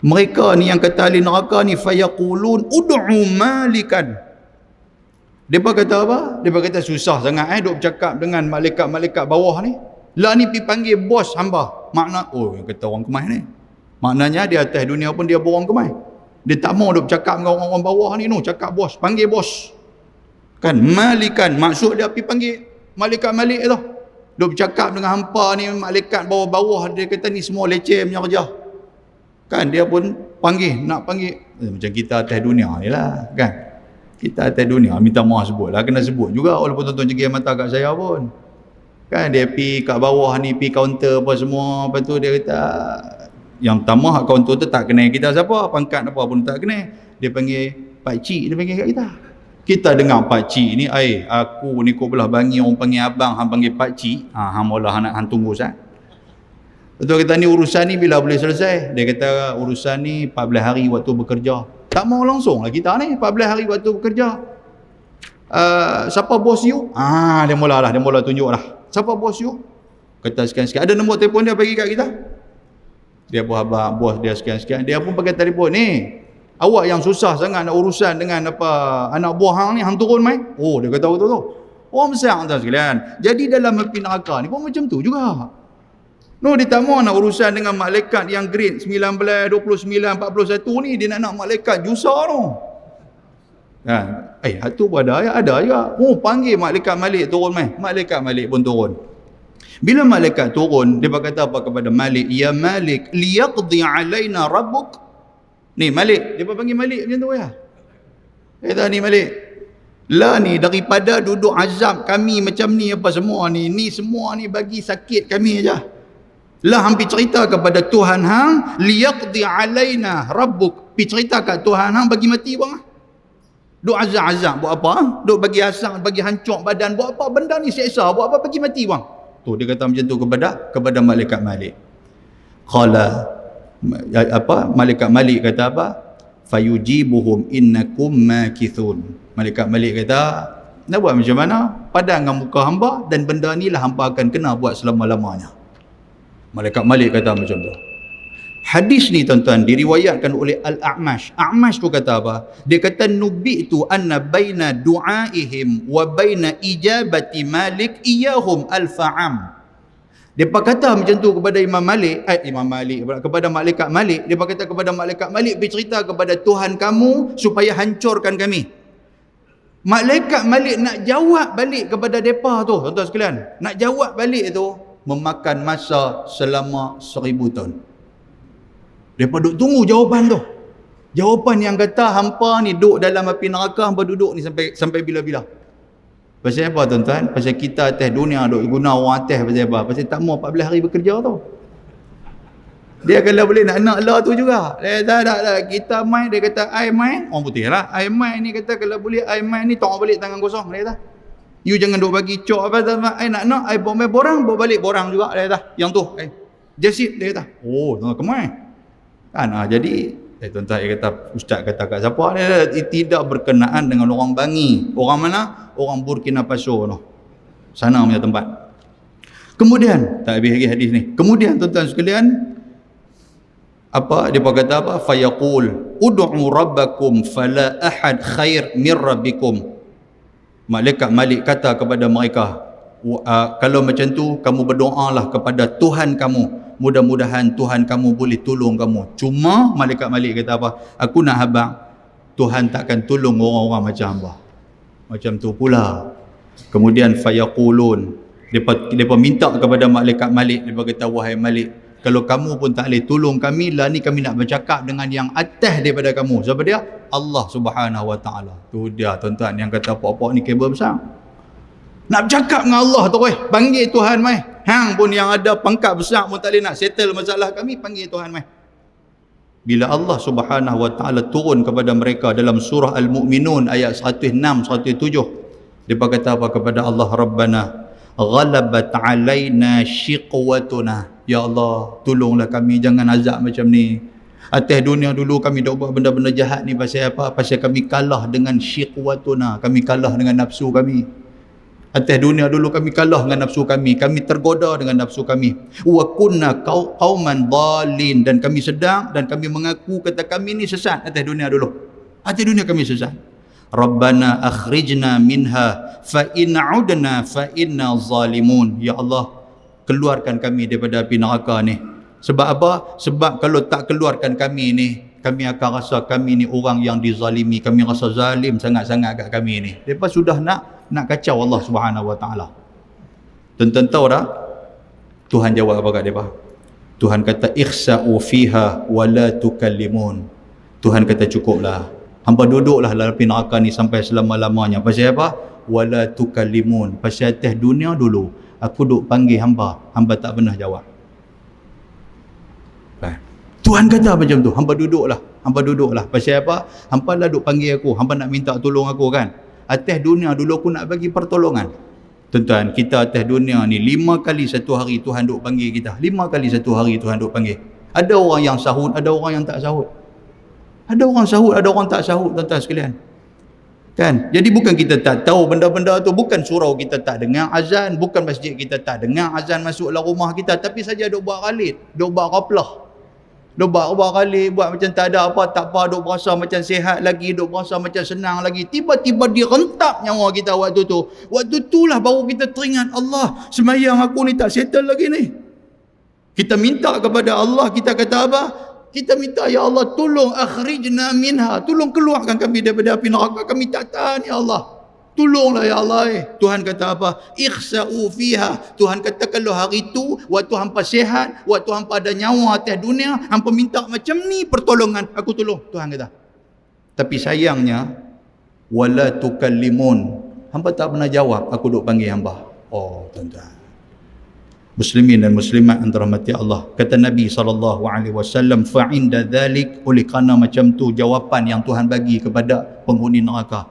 mereka ni yang kata ahli neraka ni, fayaqulun ud'u malikan. Depa kata apa? Depa kata susah sangat duk bercakap dengan malaikat-malaikat bawah ni. Lah ni pergi panggil bos hamba. Makna yang kata orang kemai ni, maknanya di atas dunia pun dia borong kemai. Dia tak mau duk bercakap dengan orang-orang bawah ni, cakap bos, panggil bos. Kan malikan, maksud dia pergi panggil malaikat-malik tu. Duk bercakap dengan hampa ni, malaikat bawah-bawah, dia kata ni semua leceh punya kerja. Kan dia pun nak panggil macam kita atas dunia ni lah, kan kita atas dunia minta maaf sebut lah, kena sebut juga walaupun tuan-tuan cegih mata kat saya pun, kan dia pi kat bawah ni, pi kaunter apa semua, lepas tu dia kata yang pertama kaunter tu tak kenal kita siapa, pangkat apa pun tak kenal, dia panggil pakcik, dia panggil kat kita dengar pakcik ni, aku ni kau belah bangi orang panggil abang, hang panggil pakcik, hang mula nak hang tunggu sat. Betul kata ni urusan ni bila boleh selesai? Dia kata urusan ni 14 hari waktu bekerja. Tak mau langsung lah kita ni 14 hari waktu bekerja. Siapa bos you? Dia mula tunjuk lah. Siapa bos you? Kata sekian-sekian. Ada nombor telefon dia bagi kat kita. Dia pun abang bos dia sekian-sekian. Dia pun pakai telefon ni. Awak yang susah sangat nak urusan dengan apa anak buah hang ni, hang turun mai. Dia kata betul tu. Orang besar tuan sekalian. Jadi dalam api neraka ni pun macam tu juga. Dia tak mau nak urusan dengan malaikat yang grade 19, 29, 41 ni. Dia nak malaikat jusa tu. Kan? Itu pun ada juga. Panggil malaikat Malik turun mai. Malaikat Malik pun turun. Bila malaikat turun, dia berkata apa kepada Malik? Ya Malik, liyaqdi alaina rabbuk. Ni Malik, dia panggil Malik macam tu ya. Kata ni Malik, lah ni daripada duduk azab kami macam ni apa semua ni semua ni bagi sakit kami aja. Lah hampir cerita kepada Tuhan hang, liyaqdi alaina rabbuk, pi cerita kat Tuhan hang bagi mati bang. Duk azab buat apa? Duk bagi asam, bagi hancur badan buat apa? Benda ni seksa buat apa? Bagi mati bang. Tu dia kata macam tu kepada malaikat Malik. Qala malaikat Malik kata apa? Fayujibuhum innakum makithun. Malaikat Malik kata, nak buat macam mana? Padang dengan muka hamba, dan benda ni lah hamba akan kena buat selama-lamanya. Malaikat Malik kata macam tu. Hadis ni tuan-tuan diriwayatkan oleh Al-A'mash. A'mash tu kata apa? Dia kata nubitu anna baina du'aihim wa baina ijabati Malik iyahum alfa'am. Dia kata macam tu kepada Imam Malik, kepada malaikat Malik. Dia kata kepada malaikat Malik, bercerita kepada Tuhan kamu supaya hancurkan kami. Malaikat Malik nak jawab balik kepada depa tu, tuan-tuan sekalian. Nak jawab balik tu memakan masa selama 1000 tahun. Mereka duduk tunggu jawapan tu. Jawapan yang kata hampa ni duduk dalam api neraka, hampa duduk ni sampai bila-bila. Pasal apa tuan-tuan? Pasal kita atas dunia duk guna orang atas pasal apa? Pasal tak mau 14 hari bekerja tu. Dia kalau boleh nak lah tu juga. Dia tak, kita main, dia kata I main, orang putih lah. I main ni kata kalau boleh I main ni tolong balik tangan kosong. Dia kata you jangan duk bagi cok apa I nak I bawa borang, bawa balik borang juga. Dia kata yang tu Jasid, dia kata tak kemai. Kan jadi tuan-tuan kata, ustaz kata kat siapa ni tidak berkenaan dengan orang Bangi. Orang mana? Orang Burkina Faso tu. Sana punya tempat. Kemudian tak habis lagi hadis ni. Kemudian tuan-tuan sekalian, apa dia kata apa? Fayaqul ud'u rabbakum fala ahad khair min rabbikum. Malaikat Malik kata kepada mereka, kalau macam tu kamu berdoalah kepada Tuhan kamu, mudah-mudahan Tuhan kamu boleh tolong kamu. Cuma Malaikat Malik kata apa? Aku nak habaq Tuhan takkan tolong orang-orang macam hamba. Macam tu pula. Kemudian fayaqulun, depa minta kepada Malaikat Malik, depa kata wahai Malik, kalau kamu pun tak boleh tolong kami, lah ni kami nak bercakap dengan yang atas daripada kamu. Siapa dia? Allah Subhanahu Wa Taala. Tu dia tuan-tuan yang kata apa-apa ni kabel besar. Nak bercakap dengan Allah tu panggil Tuhan mai. Hang pun yang ada pangkat besar pun tak boleh nak settle masalah kami, panggil Tuhan mai. Bila Allah Subhanahu Wa Taala turun kepada mereka dalam surah Al-Mu'minun ayat 106 107, dia kata apa kepada Allah? Rabbana ghalabat alaina shiqwatuna. Ya Allah, tolonglah kami, jangan azab macam ni. Atas dunia dulu kami dah buat benda-benda jahat ni pasal apa? Pasal kami kalah dengan shiqwatuna, kami kalah dengan nafsu kami. Atas dunia dulu kami kalah dengan nafsu kami tergoda dengan nafsu kami. Wa kunna qauman dhalin, dan kami sedang dan kami mengaku kata kami ni sesat atas dunia dulu. Atas dunia kami sesat. Rabbana akhrijna minha fa in 'udna fa inna zalimun. Ya Allah, keluarkan kami daripada api neraka ni. Sebab apa? Sebab kalau tak keluarkan kami ni, kami akan rasa kami ni orang yang dizalimi. Kami rasa zalim sangat-sangat kat kami ni. Mereka sudah nak kacau Allah Subhanahu Wa Taala. Tuan-tuan tahu tak? Tuhan jawab apa kat mereka? Tuhan kata ikhsa'u fiha wa la tukallimun. Tuhan kata cukuplah. Hamba duduklah dalam api neraka ni sampai selama-lamanya. Pasal apa? Wa la tukallimun. Pasal atas dunia dulu aku duk panggil hamba tak pernah jawab. Tuhan kata macam tu, hamba duduklah. Pasal apa? Hamba lah duk panggil aku, hamba nak minta tolong aku kan. Atas dunia dulu aku nak bagi pertolongan. Tuan-tuan, kita atas dunia ni 5 kali satu hari Tuhan duk panggil kita. 5 kali satu hari Tuhan duk panggil. Ada orang yang sahut, ada orang yang tak sahut. Ada orang sahut, ada orang tak sahut, tuan-tuan sekalian. Kan? Jadi bukan kita tak tahu benda-benda tu, bukan surau kita tak dengar azan, bukan masjid kita tak dengar azan masuk dalam rumah kita, tapi saja duk buat khalid, duk buat qaplah. Duk buat khalid, buat macam tak ada apa, tak apa, duk berasa macam sihat lagi, duk berasa macam senang lagi. Tiba-tiba direntak nyawa kita waktu tu. Waktu itulah baru kita teringat, Allah, semayang aku ni tak settle lagi ni. Kita minta kepada Allah, kita kata apa? Kita minta, ya Allah, tolong akhrijna minha, tolong keluarkan kami daripada api neraka, kami tak tahan ya Allah. Tolonglah ya Allah. Tuhan kata apa? Ikhsa'u fiha. Tuhan kata kalau hari tu waktu hampa sihat, waktu hampa ada nyawa atas dunia, hampa minta macam ni pertolongan, aku tolong. Tuhan kata. Tapi sayangnya wala tukallimun. Hampa tak pernah jawab aku duk panggil hamba. Oh, tuan-tuan. Muslimin dan muslimat yang dirahmati Allah. Kata Nabi SAW, fa'inda dhalik, oleh kerana macam tu jawapan yang Tuhan bagi kepada penghuni neraka.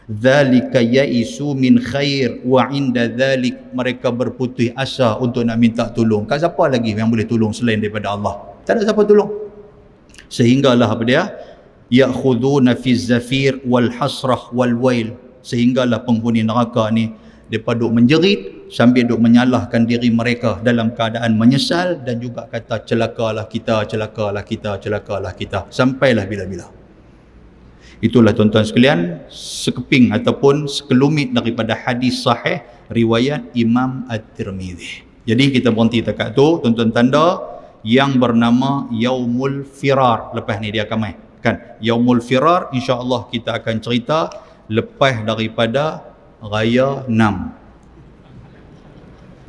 Dhalika ya'isu min khair wa inda dhalik, mereka berputus asa untuk nak minta tolong. Kat siapa lagi yang boleh tolong selain daripada Allah? Tak ada siapa tolong. Sehinggalah apa dia? Ya'khuduna fi zafir wal hasrah wal wail. Sehinggalah penghuni neraka ni mereka duk menjerit sambil duk menyalahkan diri mereka dalam keadaan menyesal dan juga kata celakalah kita, celakalah kita, celakalah kita, sampailah bila-bila. Itulah tuan-tuan sekalian sekeping ataupun sekelumit daripada hadis sahih riwayat Imam At-Tirmidzi. Jadi kita berhenti dekat tu, tuan-tuan tanda yang bernama Yaumul Firar. Lepas ni dia akan main kan Yaumul Firar, insya-Allah kita akan cerita lepas daripada Raya 6.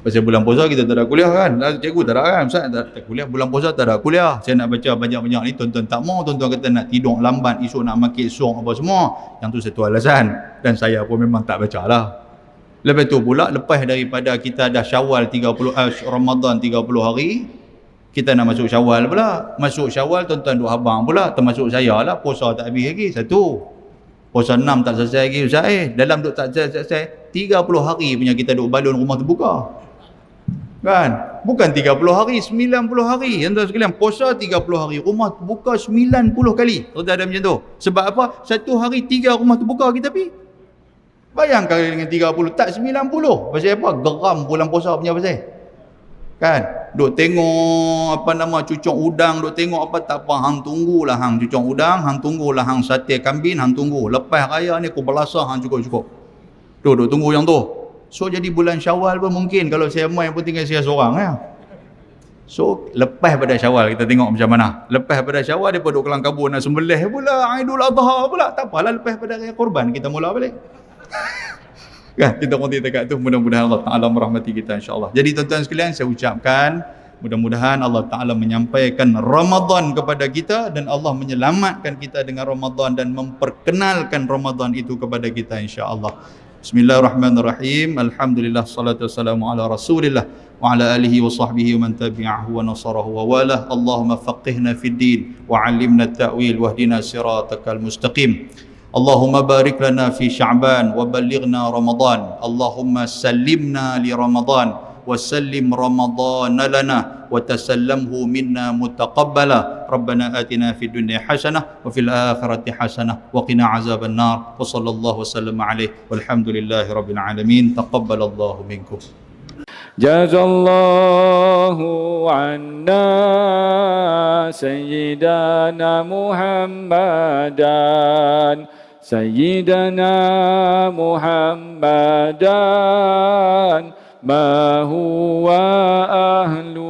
Pasal bulan puasa kita tak ada kuliah kan? Cikgu tak ada kan? Ustaz tak kuliah. Bulan puasa tak ada kuliah. Saya nak baca banyak-banyak ni, tuan-tuan tak mau. Tuan-tuan kata nak tidur lambat, esok nak makin song apa semua. Yang tu satu alasan. Dan saya pun memang tak baca lah. Lepas tu pula, lepas daripada kita dah Syawal 30, Ramadan 30 hari, kita nak masuk Syawal pula. Masuk Syawal, tuan-tuan duk habang pula. Termasuk saya lah, puasa tak habis lagi. Satu. Puasa 6 tak selesai lagi Ustaz. Dalam duk tak selesai 30 hari punya kita duk balun rumah terbuka. Kan? Bukan 30 hari, 90 hari. Tuan sekalian, puasa 30 hari, rumah terbuka 90 kali. Tuan ada macam tu. Sebab apa? Satu hari 3 rumah terbuka kita pergi. Bayangkan dengan 30, tak 90. Pasal apa? Geram bulan puasa punya pasal. Kan? Duk tengok apa nama cucuk udang, duk tengok apa tak apa, hang tunggulah hang cucuk udang, hang tunggulah hang sate kambing, hang tunggu. Lepas raya ni aku belasah hang cukup-cukup. Duk tunggu yang tu. So jadi bulan Syawal pun mungkin kalau saya mai pun tinggal saya seorang ya. So lepas pada Syawal kita tengok macam mana. Lepas pada Syawal depa duk kelang kabut nak sembelih pula Aidul Adha pula. Tak apalah, lepas pada raya Korban kita mula balik. Kan kita berhenti dekat tu, mudah-mudahan Allah Taala merahmati kita insya-Allah. Jadi tuan-tuan sekalian, saya ucapkan mudah-mudahan Allah Taala menyampaikan Ramadan kepada kita dan Allah menyelamatkan kita dengan Ramadan dan memperkenalkan Ramadan itu kepada kita insya-Allah. Bismillahirrahmanirrahim. Alhamdulillah, salatu wassalamu ala Rasulillah wa ala alihi wa sahbihi wa man tabi'ahu wa nasarahu wa walah. Allahumma faqihna fid din wa 'allimna at-ta'wil wahdina siratakal mustaqim. Allahumma barik lana fi Sya'ban wa ballighna Ramadan. Allahumma sallimna li Ramadan wa sallim Ramadan lana wa tasallamhu minna mutaqabbala. Rabbana atina fid dunya hasanah wa fil akhirati hasanah wa qina azaban nar. Wa sallallahu wasallam alaihi walhamdulillahi rabbil alamin. Taqabbalallahu minkum.
Jazallahu anna sayyidana Muhammadan Sayyidana Muhammadan ma huwa ahlu